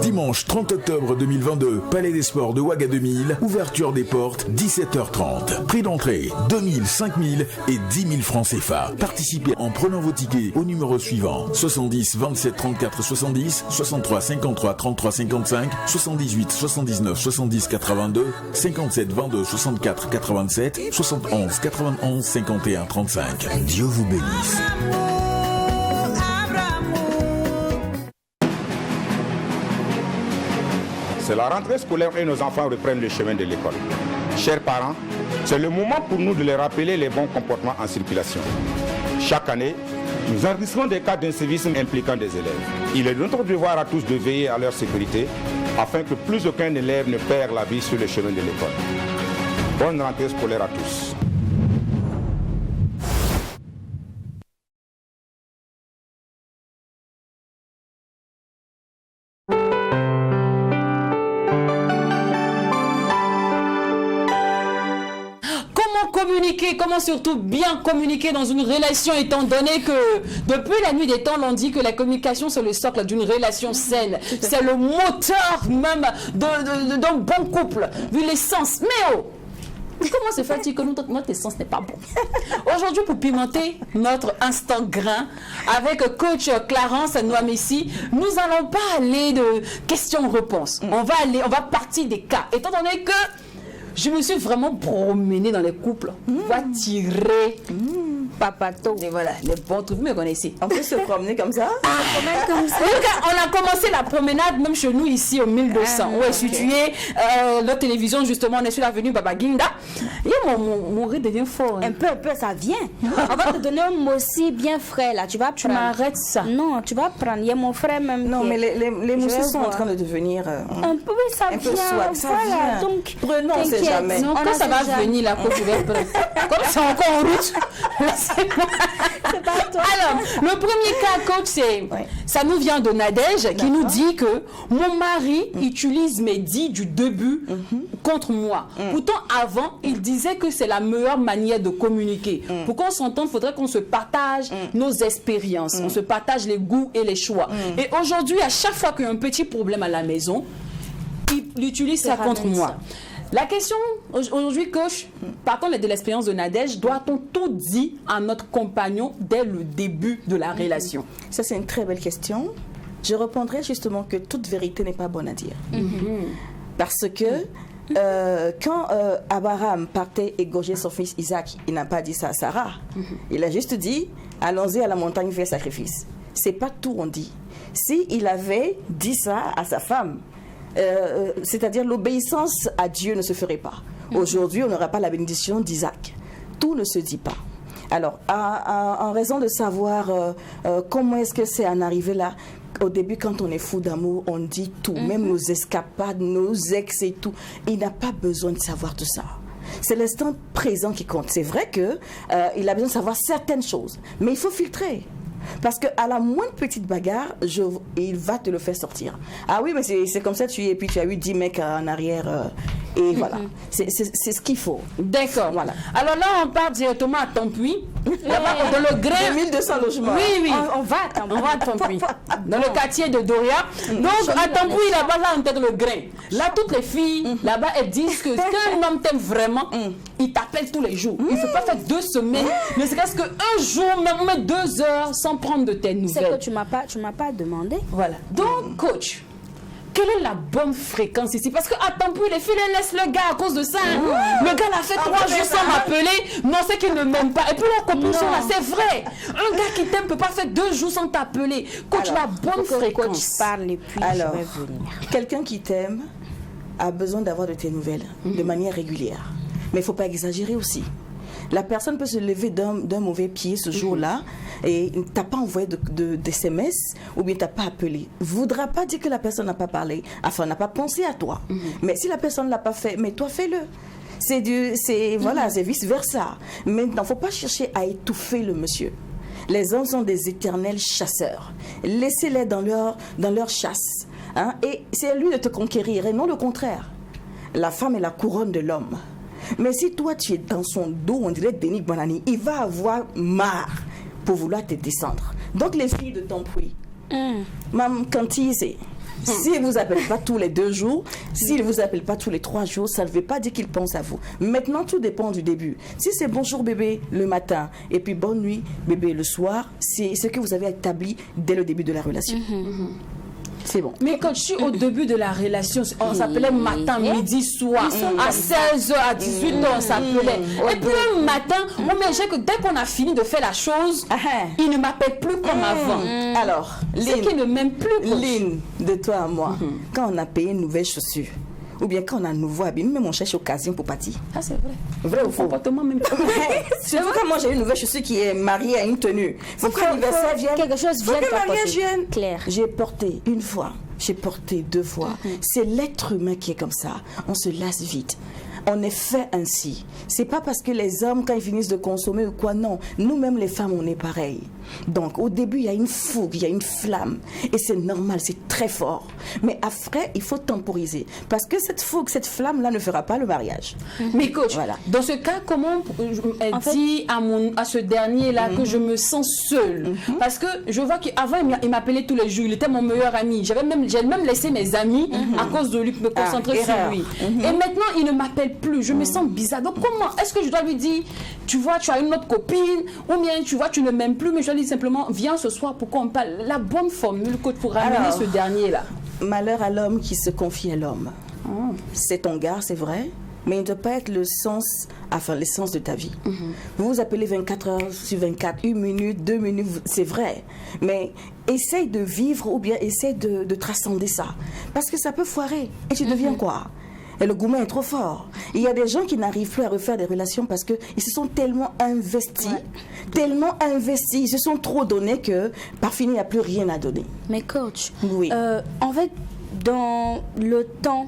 Dimanche 30 octobre 2022, Palais des Sports de Ouaga 2000, ouverture des portes 17h30. Prix d'entrée 2000, 5000 et 10 000 francs CFA. Participez en prenant vos tickets au numéro suivant 70 27 34 70, 63 53 33 55, 78 79 70 82, 57 22 64 87, 71 91 51 35. Dieu vous bénisse. C'est la rentrée scolaire et nos enfants reprennent le chemin de l'école. Chers parents, c'est le moment pour nous de les rappeler les bons comportements en circulation. Chaque année, nous enregistrons des cas d'incivisme impliquant des élèves. Il est de notre devoir à tous de veiller à leur sécurité afin que plus aucun élève ne perd la vie sur le chemin de l'école. Bonne rentrée scolaire à tous. Comment surtout bien communiquer dans une relation, étant donné que depuis la nuit des temps, l'on dit que la communication c'est le socle d'une relation saine, c'est le moteur même d'un bon couple, vu l'essence. Mais oh, comment se fait-il que notre essence n'est pas bon? Aujourd'hui, pour pimenter notre instant grain avec coach Clarence Noamessi, nous n'allons pas aller de questions-réponses. On va partir des cas, étant donné que je me suis vraiment promenée dans les couples. On va tirer. Papato. Et voilà, les bons trucs. Vous me connaissez. On peut se promener comme ça? On a commencé la promenade même chez nous ici au 1200. Où est située notre télévision, justement. On est sur l'avenue Babaguinda. Et mon riz devient fort. Un peu, ça vient. On va te donner un mot aussi bien frais là. Tu vas prendre. Tu m'arrêtes ça. Non, tu vas prendre. Il y a mon frère même. Non, mais les mousses sont en train de devenir un peu, oui, ça vient. Voilà, donc prenons, on sait jamais. Non, quand ça va venir, la côte ouverte, comme c'est encore en route. C'est pas Alors, le premier cas, coach, ça nous vient de Nadège qui nous dit que mon mari utilise mes dits du début contre moi. Pourtant, avant, il disait que c'est la meilleure manière de communiquer. Pour qu'on s'entende, il faudrait qu'on se partage nos expériences, on se partage les goûts et les choix. Et aujourd'hui, à chaque fois qu'il y a un petit problème à la maison, il utilise ça contre moi. La question aujourd'hui, coach, par contre de l'expérience de Nadège, doit-on tout dire à notre compagnon dès le début de la relation? Ça, c'est une très belle question. Je répondrai justement que toute vérité n'est pas bonne à dire. Parce que quand Abraham partait égorger son fils Isaac, il n'a pas dit ça à Sarah. Il a juste dit, allons-y à la montagne faire sacrifice. C'est pas tout on dit. S'il avait dit ça à sa femme, c'est-à-dire l'obéissance à Dieu ne se ferait pas. Aujourd'hui, on n'aura pas la bénédiction d'Isaac. Tout ne se dit pas. Alors, en raison de savoir comment est-ce que c'est en arrivé là, au début, quand on est fou d'amour, on dit tout, même nos escapades, nos ex et tout. Il n'a pas besoin de savoir tout ça. C'est l'instant présent qui compte. C'est vrai qu'il a besoin de savoir certaines choses, mais il faut filtrer. Parce qu'à la moindre petite bagarre, il va te le faire sortir. Ah oui, mais c'est comme ça, et puis tu as eu 10 mecs en arrière. Et voilà, c'est ce qu'il faut. D'accord. Voilà. Alors là, on part directement à Tampuy. Là-bas, dans le Grain. 2200 logements. Oui. On va à Tampuy. Dans le quartier de Doria. Donc, à Tampuy, là-bas, là, on tête le Grain. Là, toutes les filles, là-bas, elles disent que quand un homme t'aime vraiment, il t'appelle tous les jours. Il ne faut pas faire 2 semaines, ne serait-ce qu'un jour, même 2 heures, sans prendre de tes nouvelles. C'est que tu m'as pas demandé. Voilà. Donc, coach, quelle est la bonne fréquence ici? Parce qu'à Tampuy, les filles, elles laissent le gars à cause de ça. Le gars l'a fait 3 jours sans m'appeler. Non, c'est qu'il ne m'aime pas. Et puis leurs copines sont là, c'est vrai. Un gars qui t'aime ne peut pas faire 2 jours sans t'appeler. Coach, la bonne fréquence. Coach parle et puis Alors, je vais venir. Quelqu'un qui t'aime a besoin d'avoir de tes nouvelles de manière régulière. Mais il ne faut pas exagérer aussi. La personne peut se lever d'un mauvais pied ce jour-là et tu n'as pas envoyé de SMS ou bien tu n'as pas appelé. Ne voudra pas dire que la personne n'a pas parlé, enfin n'a pas pensé à toi. Mais si la personne ne l'a pas fait, mais toi fais-le. C'est vice-versa. Mais il ne faut pas chercher à étouffer le monsieur. Les hommes sont des éternels chasseurs. Laissez-les dans leur chasse. Hein, et c'est à lui de te conquérir et non le contraire. La femme est la couronne de l'homme. Mais si toi tu es dans son dos, on dirait Denis Banani, il va avoir marre pour vouloir te descendre. Donc les filles de Tampuy, Mme Kanti, s'il ne vous appelle pas tous les 2 jours, s'il ne vous appelle pas tous les 3 jours, ça ne veut pas dire qu'il pense à vous. Maintenant, tout dépend du début. Si c'est bonjour bébé le matin et puis bonne nuit bébé le soir, c'est ce que vous avez établi dès le début de la relation. C'est bon. Mais quand je suis au début de la relation, on s'appelait matin, midi, soir. À 16h, à 18h, on s'appelait. Et puis un matin, on m'échec que dès qu'on a fini de faire la chose, il ne m'appelle plus comme avant. Alors, c'est qu'il ne m'aime plus. Lynn, de toi à moi, quand on a payé une nouvelle chaussure, ou bien quand on a un nouveau habit, même on cherche occasion pour partir. Ah, c'est vrai. Vrai ou faux? Comportement même. C'est vrai que moi j'ai une nouvelle chaussure qui est mariée à une tenue. Faut que l'anniversaire vienne. Quelque chose Faut vienne. que le mariage vienne. Claire. J'ai porté une fois, j'ai porté 2 fois. C'est l'être humain qui est comme ça. On se lasse vite. On est fait ainsi. C'est pas parce que les hommes, quand ils finissent de consommer ou quoi, non. Nous-mêmes, les femmes, on est pareil. Donc, au début, il y a une fougue, il y a une flamme. Et c'est normal, c'est très fort. Mais après, il faut temporiser. Parce que cette fougue, cette flamme-là ne fera pas le mariage. Mais coach, dans ce cas, comment elle dit à ce dernier-là que je me sens seule? Parce que je vois qu'avant, il m'appelait tous les jours. Il était mon meilleur ami. J'ai même laissé mes amis à cause de lui, me concentrer sur lui. Et maintenant, il ne m'appelle plus. Je me sens bizarre. Donc, comment est-ce que je dois lui dire, tu vois, tu as une autre copine, ou bien, tu vois, tu ne m'aimes plus, mais je dois lui dire simplement, viens ce soir pour qu'on parle. La bonne formule pour ramener ce dernier-là. Malheur à l'homme qui se confie à l'homme. C'est ton gars, c'est vrai, mais il ne doit pas être l'essence de ta vie. Vous vous appelez 24 heures sur 24, 1 minute, 2 minutes, c'est vrai. Mais essaye de vivre ou bien essaye de transcender ça. Parce que ça peut foirer. Et tu deviens quoi? Et le gourmet est trop fort. Il y a des gens qui n'arrivent plus à refaire des relations parce qu'ils se sont tellement investis, ils se sont trop donnés que par fini, il n'y a plus rien à donner. Mais coach, oui. En fait, dans le temps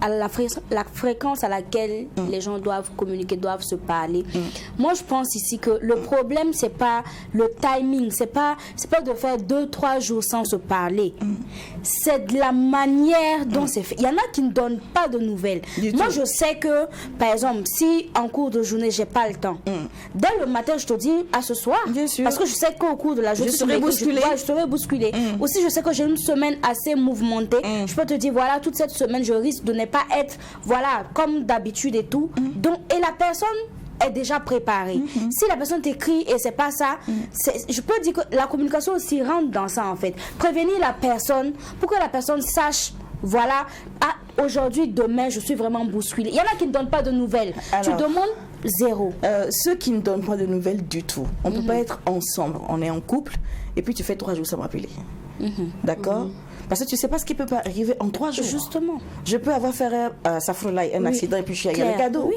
à la fréquence à laquelle les gens doivent communiquer, doivent se parler. Moi, je pense ici que le problème, c'est pas le timing, c'est pas de faire 2-3 jours sans se parler. C'est de la manière dont c'est fait. Il y en a qui ne donnent pas de nouvelles. Moi, je sais que, par exemple, si en cours de journée, j'ai pas le temps, dès le matin, je te dis à ce soir. Bien sûr. Parce que je sais qu'au cours de la journée, je serai bousculée. Aussi, je sais que j'ai une semaine assez mouvementée. Je peux te dire, voilà, toute cette semaine, je risque de ne pas être, voilà, comme d'habitude et tout. Donc, et la personne est déjà préparée. Si la personne t'écrit et c'est pas ça, je peux dire que la communication aussi rentre dans ça, en fait. Prévenir la personne pour que la personne sache, voilà, aujourd'hui, demain, je suis vraiment bousculée. Il y en a qui ne donnent pas de nouvelles. Alors, tu demandes zéro. Ceux qui ne donnent pas de nouvelles du tout, on ne peut pas être ensemble. On est en couple et puis tu fais 3 jours sans m'appeler. D'accord? Parce que tu ne sais pas ce qui peut arriver en 3 jours. Justement. Je peux avoir fait à Safrolaï un accident et puis je suis avec le cadeau. Oui.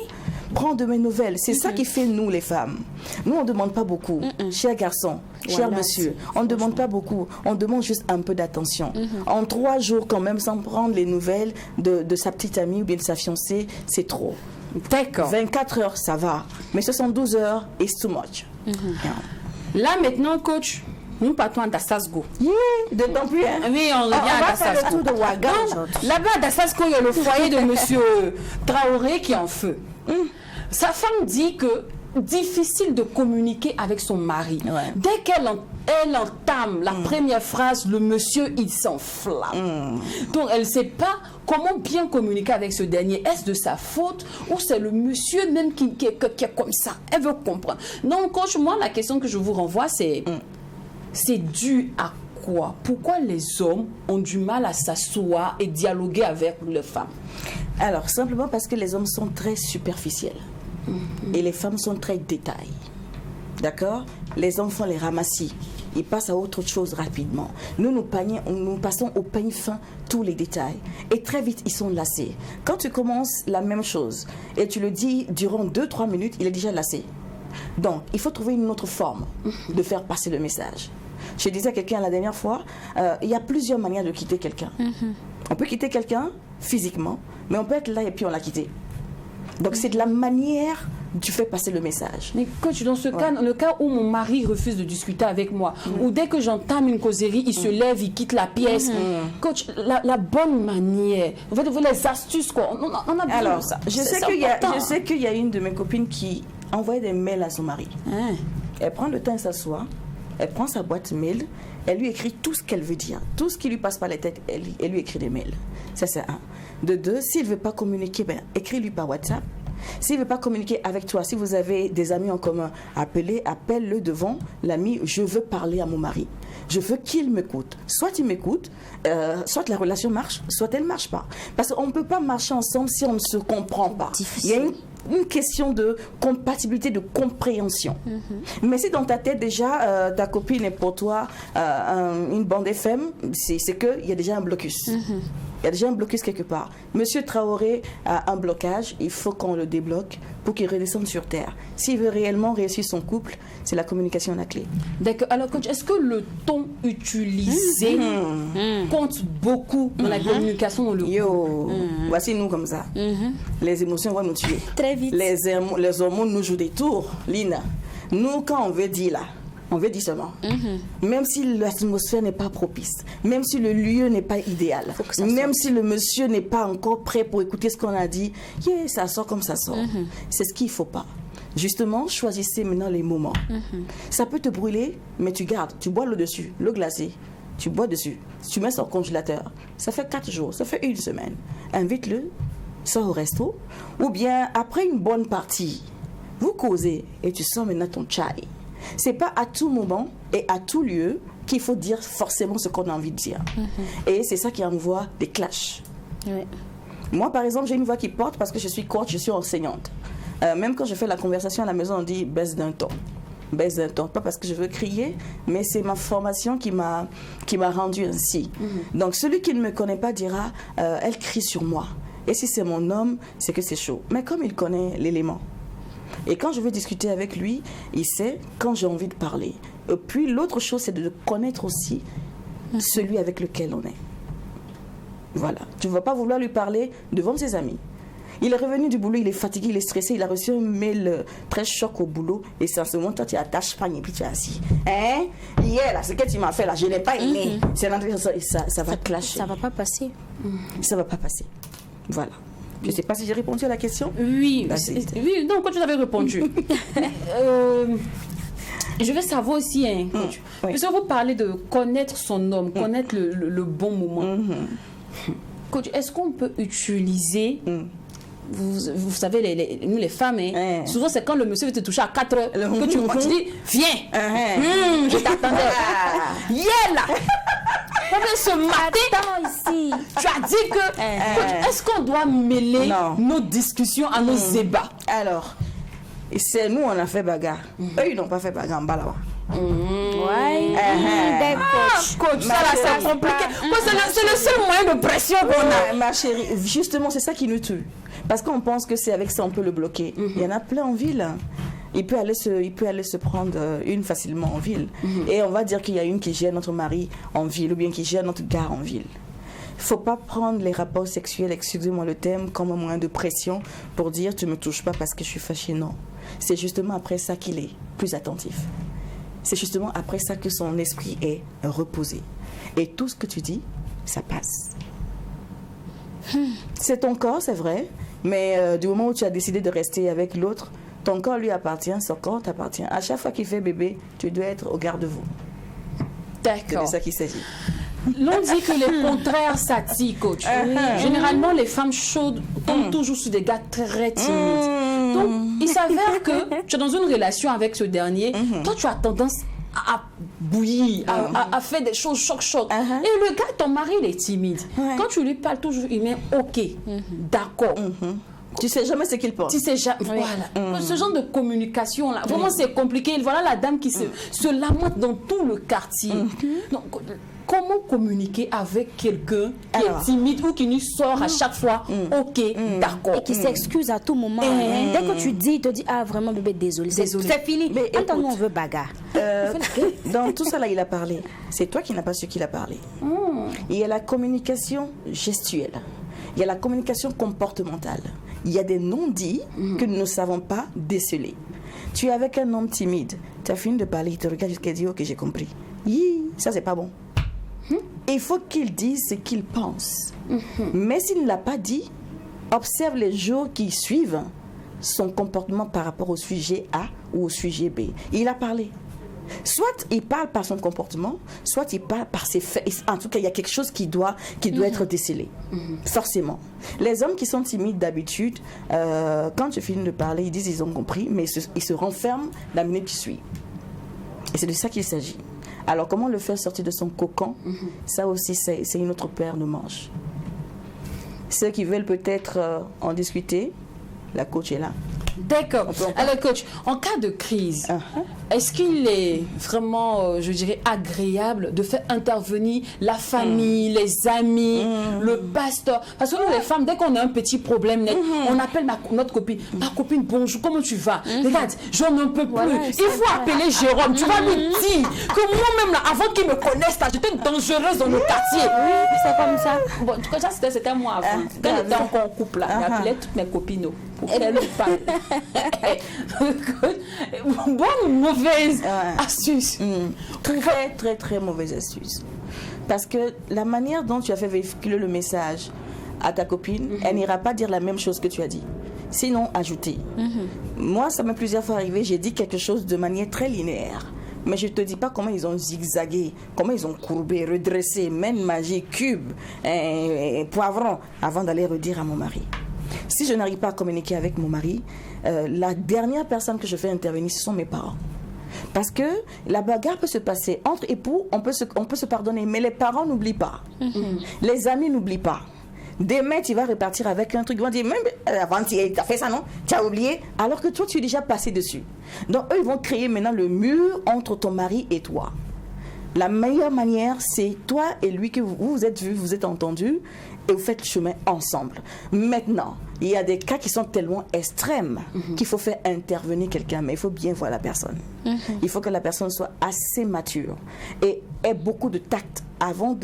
Prends de mes nouvelles. C'est ça qui fait nous, les femmes. Nous, on ne demande pas beaucoup. Cher garçon, cher monsieur, on ne demande pas beaucoup. On demande juste un peu d'attention. En 3 jours, quand même, sans prendre les nouvelles de sa petite amie ou bien de sa fiancée, c'est trop. D'accord. 24 heures, ça va. Mais 72 heures, it's too much. Là, maintenant, coach, nous partons à Dassasgo. D'autant plus. Oui, on revient à Dassasgo. On va faire le tour de Ouaga. Là-bas, à Dassasgo, il y a le foyer de monsieur Traoré qui est en feu. Sa femme dit que difficile de communiquer avec son mari. Dès qu'elle entame la première phrase, le monsieur, il s'enflamme. Donc, elle ne sait pas comment bien communiquer avec ce dernier. Est-ce de sa faute ou c'est le monsieur même qui est comme ça? Elle veut comprendre. Donc, coach, moi, la question que je vous renvoie, c'est dû à quoi? Pourquoi les hommes ont du mal à s'asseoir et dialoguer avec les femmes? Alors, simplement parce que les hommes sont très superficiels. Et les femmes sont très détails. D'accord? Les hommes font les ramassis. Ils passent à autre chose rapidement. Nous passons au peigne fin tous les détails. Et très vite, ils sont lassés. Quand tu commences la même chose et tu le dis durant 2-3 minutes, il est déjà lassé. Donc, il faut trouver une autre forme de faire passer le message. Je disais à quelqu'un la dernière fois, il y a plusieurs manières de quitter quelqu'un. On peut quitter quelqu'un physiquement, mais on peut être là et puis on l'a quitté. Donc c'est de la manière dont tu fais passer le message. Mais coach, dans ce cas, le cas où mon mari refuse de discuter avec moi, ou dès que j'entame une causerie, il se lève, il quitte la pièce. Coach, la bonne manière, en fait, les astuces, quoi. On a besoin alors, de ça. Je sais qu'il y a une de mes copines qui envoie des mails à son mari. Elle prend le temps, elle s'assoit, elle prend sa boîte mail, elle lui écrit tout ce qu'elle veut dire, tout ce qui lui passe par la tête, elle lui écrit des mails. Ça, c'est un. De deux, s'il ne veut pas communiquer, écris-lui par WhatsApp. S'il ne veut pas communiquer avec toi, si vous avez des amis en commun, appelle-le devant l'ami. Je veux parler à mon mari. Je veux qu'il m'écoute. Soit il m'écoute, soit la relation marche, soit elle ne marche pas. Parce qu'on ne peut pas marcher ensemble si on ne se comprend pas. Il y a une question de compatibilité, de compréhension. Mais si dans ta tête déjà, ta copine est pour toi une bande FM, c'est qu'il y a déjà un blocus. Il y a déjà un blocus quelque part. Monsieur Traoré a un blocage, il faut qu'on le débloque pour qu'il redescende sur terre. S'il veut réellement réussir son couple, c'est la communication la clé. D'accord. Alors, coach, est-ce que le ton utilisé compte beaucoup dans la communication dans le couple? Voici nous comme ça. Les émotions vont nous tuer. Très vite. Les hormones nous jouent des tours, Lina. Nous, quand on veut dire là, on veut dire seulement. Même si l'atmosphère n'est pas propice, même si le lieu n'est pas idéal, même si le monsieur n'est pas encore prêt pour écouter ce qu'on a dit, ça sort comme ça sort. C'est ce qu'il ne faut pas. Justement, choisissez maintenant les moments. Ça peut te brûler, mais tu gardes. Tu bois l'eau dessus, l'eau glacée. Tu bois dessus. Tu mets ça au congélateur. Ça fait 4 jours, ça fait 1 semaine. Invite-le, sors au resto. Ou bien, après une bonne partie, vous causez et tu sors maintenant ton chai. C'est pas à tout moment et à tout lieu qu'il faut dire forcément ce qu'on a envie de dire. Et c'est ça qui envoie des clashs. Moi, par exemple, j'ai une voix qui porte parce que je suis coach, je suis enseignante. Même quand je fais la conversation à la maison, on dit baisse d'un ton. Baisse d'un ton. Pas parce que je veux crier, mais c'est ma formation qui m'a rendue ainsi. Donc, celui qui ne me connaît pas dira elle crie sur moi. Et si c'est mon homme, c'est que c'est chaud. Mais comme il connaît l'élément, et quand je veux discuter avec lui, il sait quand j'ai envie de parler. Et puis l'autre chose, c'est de connaître aussi celui avec lequel on est. Voilà. Tu ne vas pas vouloir lui parler devant ses amis. Il est revenu du boulot, il est fatigué, il est stressé, il a reçu un mail très choc au boulot. Et c'est en ce moment, toi, tu attaches pas et puis tu es assis. Hein? Hier, là, ce que tu m'as fait, là, je ne l'ai pas aimé. C'est ça va clasher. Ça va pas passer. Ça va pas passer. Voilà. Je ne sais pas si j'ai répondu à la question. Oui, Vas-y. donc quand tu avais répondu. Je veux savoir aussi, hein, coach, parce que vous parlez de connaître son homme, connaître le bon moment. Coach, est-ce qu'on peut utiliser... Vous savez, nous les femmes, souvent c'est quand le monsieur veut te toucher à 4 heures que tu dis, viens, je t'attendais. Yeah là. Ce matin, ici. Tu as dit que, est-ce qu'on doit mêler nos discussions à nos ébats? Alors, c'est nous, on a fait bagarre. Eux, ils n'ont pas fait bagarre en bas là-bas. Ouais. Coach, ça là, c'est compliqué. C'est le seul moyen de pression qu'on a. Ma chérie, justement, c'est ça qui nous tue. Parce qu'on pense que c'est avec ça on peut le bloquer. Il y en a plein en ville. Il peut aller se prendre une facilement en ville. Et on va dire qu'il y a une qui gère notre mari en ville ou bien qui gère notre gare en ville. Il ne faut pas prendre les rapports sexuels, excusez-moi le terme, comme un moyen de pression pour dire tu ne me touches pas parce que je suis fâchée. Non. C'est justement après ça qu'il est plus attentif. C'est justement après ça que son esprit est reposé. Et tout ce que tu dis, ça passe. C'est ton corps, c'est vrai, mais du moment où tu as décidé de rester avec l'autre, ton corps lui appartient, son corps t'appartient. À chaque fois qu'il fait bébé, tu dois être au garde-vous. D'accord. C'est de ça qu'il s'agit. L'on dit que les contraires s'attirent, coach. Généralement, les femmes chaudes tombent toujours sur des gars très timides. Donc, il s'avère que tu es dans une relation avec ce dernier. Toi, tu as tendance à bouillir, à faire des choses choc. Et le gars, ton mari, il est timide. Quand tu lui parles toujours, il met OK, d'accord. Tu sais jamais ce qu'il pense. Tu sais jamais. Voilà. Ce genre de communication là, vraiment c'est compliqué. Voilà la dame qui se lamente dans tout le quartier. Donc, comment communiquer avec quelqu'un qui est timide ou qui nous sort à chaque fois OK, d'accord. Et qui s'excuse à tout moment. Dès que tu dis, il te dit ah vraiment bébé désolé. C'est fini. Mais attends, nous on veut bagarre. Dans tout ça là, il a parlé. C'est toi qui n'as pas su qu'il a parlé. Il y a la communication gestuelle. Il y a la communication comportementale. Il y a des non-dits que nous ne savons pas déceler. Tu es avec un homme timide. Tu as fini de parler, il te regarde jusqu'à dire ok, j'ai compris. Ça c'est pas bon. Il faut qu'il dise ce qu'il pense. Mais s'il ne l'a pas dit, observe les jours qui suivent son comportement par rapport au sujet A ou au sujet B. Il a parlé. Soit il parle par son comportement, soit il parle par ses faits. En tout cas, il y a quelque chose qui doit être décelé. Forcément. Les hommes qui sont timides d'habitude, quand tu finis de parler, ils disent ils ont compris, mais ils se renferment la minute qui suit. Et c'est de ça qu'il s'agit. Alors, comment le faire sortir de son cocon? Ça aussi, c'est une autre paire de manches. Ceux qui veulent peut-être en discuter, la coach est là. D'accord. Alors, coach, en cas de crise, est-ce qu'il est vraiment, je dirais, agréable de faire intervenir la famille, les amis, le pasteur? Parce que nous, les femmes, dès qu'on a un petit problème net, on appelle notre copine. Ma copine, bonjour, comment tu vas? Regarde, j'en n'en peux plus. Il faut appeler Jérôme. Tu vas lui dire que moi-même, là, avant qu'il me connaisse, j'étais dangereuse dans le quartier. Oui, c'est comme ça. Bon, en tout cas, c'était moi avant. Quand j'étais encore en couple, là, j'appelais toutes mes copines pour qu'elles me parlent. Bonne ou mauvaise astuce? Très, très, très mauvaise astuce. Parce que la manière dont tu as fait véhiculer le message à ta copine, elle n'ira pas dire la même chose que tu as dit. Sinon, ajouter. Moi, ça m'est plusieurs fois arrivé, j'ai dit quelque chose de manière très linéaire. Mais je ne te dis pas comment ils ont zigzagué, comment ils ont courbé, redressé, main magique, cube, poivron, avant d'aller redire à mon mari. Si je n'arrive pas à communiquer avec mon mari, la dernière personne que je fais intervenir, ce sont mes parents. Parce que la bagarre peut se passer entre époux, on peut se pardonner, mais les parents n'oublient pas. Les amis n'oublient pas. Demain, tu vas repartir avec un truc, ils vont dire, même avant, tu as fait ça, non? Tu as oublié? Alors que toi, tu es déjà passé dessus. Donc, eux, ils vont créer maintenant le mur entre ton mari et toi. La meilleure manière, c'est toi et lui que vous vous êtes vus, vous êtes entendus et vous faites le chemin ensemble. Maintenant, il y a des cas qui sont tellement extrêmes qu'il faut faire intervenir quelqu'un, mais il faut bien voir la personne. Il faut que la personne soit assez mature et ait beaucoup de tact avant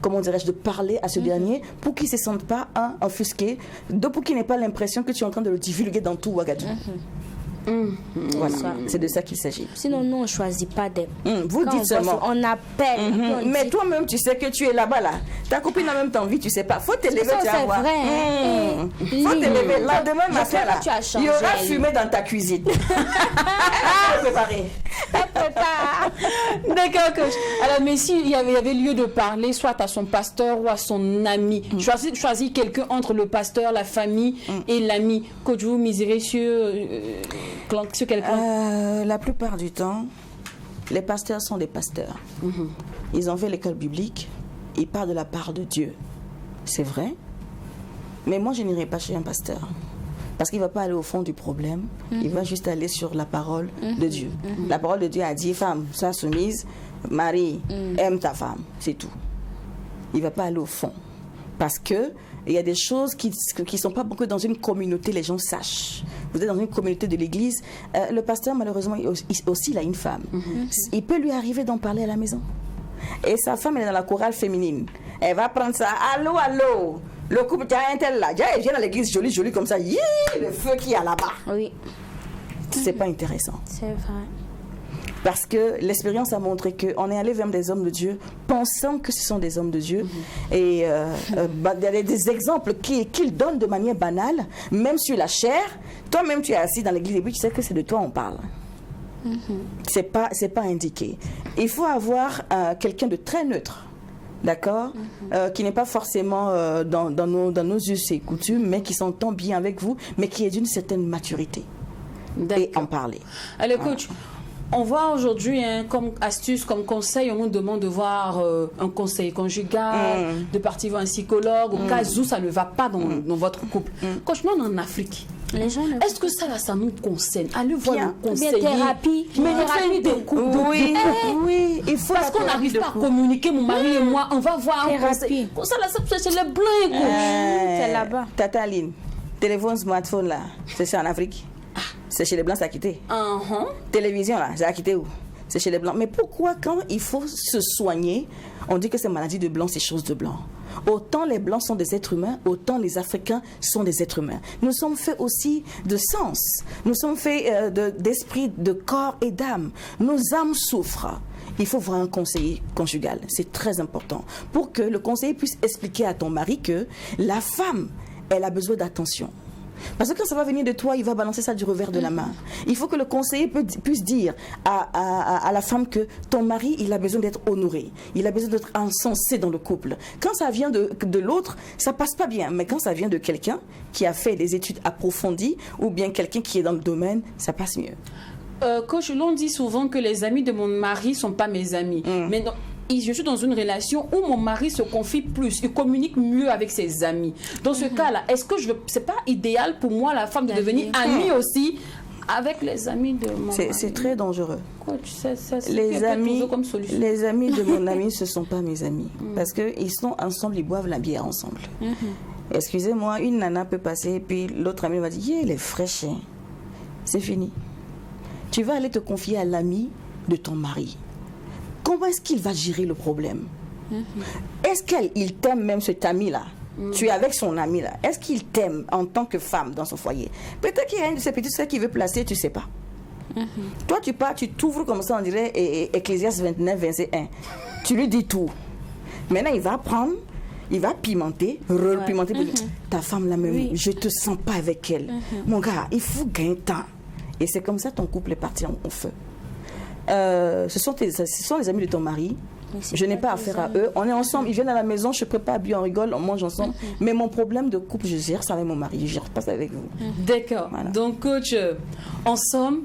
comment dirais-je, de parler à ce dernier pour qu'il ne se sente pas offusqué, pour qu'il n'ait pas l'impression que tu es en train de le divulguer dans tout Ouagadougou. Voilà, c'est de ça qu'il s'agit. Sinon, nous, on ne choisit pas des... Vous dites seulement. On appelle. Mais toi-même, tu sais que tu es là-bas, là. Ta copine a même envie, tu sais pas. Faut te lever, tu vas voir. C'est vrai. Faut te lever. Là, demain matin, là, il y aura fumée dans ta cuisine. Préparé. D'accord, coach. Alors, mais s'il y avait lieu de parler, soit à son pasteur ou à son ami, choisis quelqu'un entre le pasteur, la famille et l'ami. Coach, vous miserez sur quelqu'un? La plupart du temps, les pasteurs sont des pasteurs. Ils ont fait l'école biblique, ils parlent de la part de Dieu. C'est vrai. Mais moi, je n'irai pas chez un pasteur. Parce qu'il ne va pas aller au fond du problème, il va juste aller sur la parole de Dieu. La parole de Dieu a dit, femme, sois soumise, mari, aime ta femme, c'est tout. Il ne va pas aller au fond. Parce que il y a des choses qui ne sont pas beaucoup dans une communauté, les gens sachent. Vous êtes dans une communauté de l'église, le pasteur, malheureusement, aussi, il a une femme. Il peut lui arriver d'en parler à la maison. Et sa femme, elle est dans la chorale féminine. Elle va prendre ça, allô, allô, le couple, tu as un tel là, elle vient dans l'église jolie, jolie comme ça, le feu qui est là-bas. Oui. C'est pas intéressant. C'est vrai. Parce que l'expérience a montré qu'on est allé vers des hommes de Dieu, pensant que ce sont des hommes de Dieu. Et il y a des exemples qu'ils donnent de manière banale, même sur la chair. Toi-même, tu es assis dans l'église et puis tu sais que c'est de toi on parle. C'est pas indiqué. Il faut avoir quelqu'un de très neutre. D'accord, qui n'est pas forcément dans nos us et coutumes, mais qui s'entend bien avec vous, mais qui est d'une certaine maturité. Et en parler. Allez, coach, on voit aujourd'hui, comme astuce, comme conseil, on nous demande de voir un conseil conjugal, de partir voir un psychologue, au cas où ça ne va pas dans votre couple. Coach, nous, on est en Afrique. Est-ce que ça nous concerne? Allez voir le conseiller. Thérapie. Mais thérapie de couple. Oui, il faut. Parce qu'on n'arrive pas à communiquer, mon mari et moi, on va voir un conseil. Ça, là, c'est les blancs, c'est là-bas. Tata Aline, téléphone, smartphone, là, c'est en Afrique. C'est chez les blancs, ça a quitté. Télévision, là, ça a quitté où? C'est chez les blancs. Mais pourquoi, quand il faut se soigner, on dit que c'est maladie de blanc, c'est chose de blanc? Autant les blancs sont des êtres humains, autant les Africains sont des êtres humains. Nous sommes faits aussi de sens. Nous sommes faits d'esprit, de corps et d'âme. Nos âmes souffrent. Il faut voir un conseiller conjugal. C'est très important. Pour que le conseiller puisse expliquer à ton mari que la femme, elle a besoin d'attention. Parce que quand ça va venir de toi, il va balancer ça du revers de la main. Il faut que le conseiller puisse dire à la femme que ton mari, il a besoin d'être honoré. Il a besoin d'être encensé dans le couple. Quand ça vient de l'autre, ça passe pas bien. Mais quand ça vient de quelqu'un qui a fait des études approfondies ou bien quelqu'un qui est dans le domaine, ça passe mieux. Coach, l'on dit souvent que les amis de mon mari ne sont pas mes amis. Mais non, je suis dans une relation où mon mari se confie plus, il communique mieux avec ses amis. Dans ce cas-là, est-ce que c'est pas idéal pour moi, la femme, de devenir amie aussi avec les amis de mon mari? C'est très dangereux. Coach, les amis de mon ami, ce ne sont pas mes amis. Parce qu'ils sont ensemble, ils boivent la bière ensemble. Excusez-moi, une nana peut passer et puis l'autre ami va dire, il est fraîche. C'est fini. Tu vas aller te confier à l'ami de ton mari. Comment est-ce qu'il va gérer le problème? Est-ce qu'il t'aime même cet ami-là? Tu es avec son ami là. Est-ce qu'il t'aime en tant que femme dans son foyer? Peut-être qu'il y a une de ces petites soeurs qui veut placer, tu ne sais pas. Toi, tu pars, tu t'ouvres comme ça, on dirait Ecclésiaste 29, 21. Tu lui dis tout. Maintenant, il va prendre, il va pimenter, repimenter. Ta femme là même, je ne te sens pas avec elle. Mon gars, il faut gagner temps. Et c'est comme ça ton couple est parti en feu. Ce sont les amis de ton mari. Je n'ai pas affaire à eux. On est ensemble, ils viennent à la maison, je prépare à bien, on rigole, on mange ensemble. Mais mon problème de couple, je gère ça avec mon mari, je ne gère pas ça avec vous. D'accord. Voilà. Donc, coach, en somme,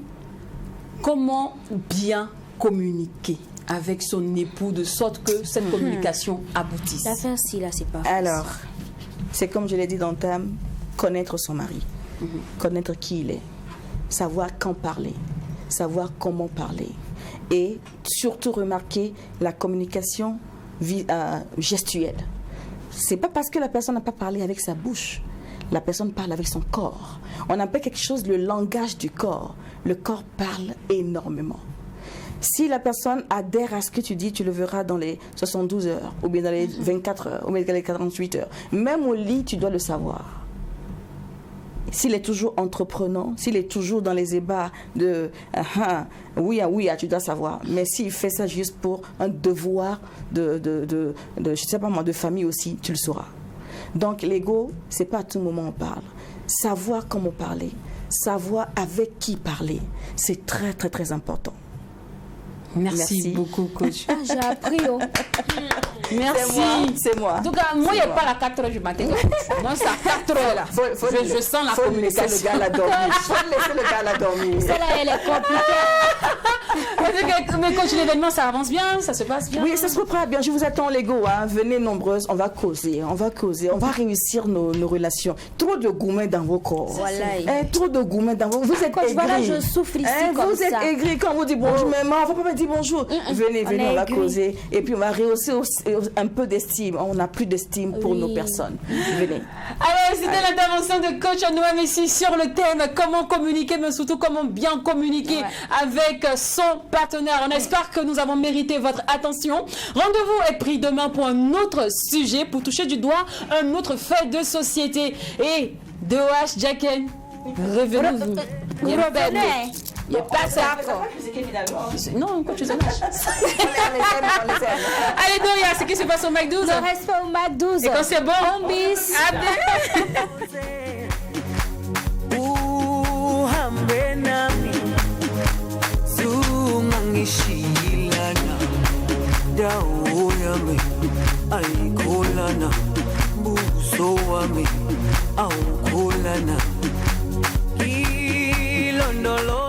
comment bien communiquer avec son époux de sorte que cette communication aboutisse? L'affaire, si là, c'est pas facile. Alors, c'est comme je l'ai dit d'entame, connaître son mari, connaître qui il est, savoir quand parler, savoir comment parler. et surtout remarquer la communication gestuelle. C'est pas parce que la personne n'a pas parlé avec sa bouche. La personne parle avec son corps. On appelle quelque chose le langage du corps. Le corps parle énormément. Si la personne adhère à ce que tu dis, tu le verras dans les 72 heures, ou bien dans les 24 heures, ou bien dans les 48 heures. Même au lit, tu dois le savoir. S'il est toujours entreprenant, s'il est toujours dans les ébats de oui, tu dois savoir. Mais s'il fait ça juste pour un devoir je sais pas moi, de famille aussi, tu le sauras. Donc l'ego, c'est pas à tout moment on parle. Savoir comment parler, savoir avec qui parler, c'est très très très important. Merci beaucoup, coach. J'ai appris. Merci. C'est moi. En tout cas, moi, il n'y a pas la 4 heures du matin. Moi, c'est à 4 heures là. Je sens la communication. Faut laisser le gars la dormir. Faut laisser le gars la dormir. Celle-là, elle est compliquée. Mais coach, l'événement, ça avance bien, ça se passe bien. Oui, ça se prépare bien. Je vous attends, les gars. Hein. Venez nombreuses, on va causer. On va réussir nos relations. Trop de gourmets dans vos corps. Voilà. Trop de gourmets dans vos corps. Vous êtes aigris. Voilà, je souffre ici comme vous ça. Vous êtes aigris quand vous dites bonjour, maman. On va pas me dire bonjour. Venez, on va causer. Et puis, on va rehausser un peu d'estime. On n'a plus d'estime pour nos personnes. Venez. Alors, c'était l'intervention de coach Noam ici sur le thème comment communiquer, mais surtout comment bien communiquer avec son partenaire. On espère que nous avons mérité votre attention. Rendez-vous est pris demain pour un autre sujet, pour toucher du doigt un autre fait de société. Et DOH, Jacken, revenez-vous. Revenez. Il n'y a pas ça. Non, coach, tu sais pas. Allez, Doria, c'est ce qui se passe au Mac 12. Le respect au Mac 12. Et quand c'est bon, on bis. Londolo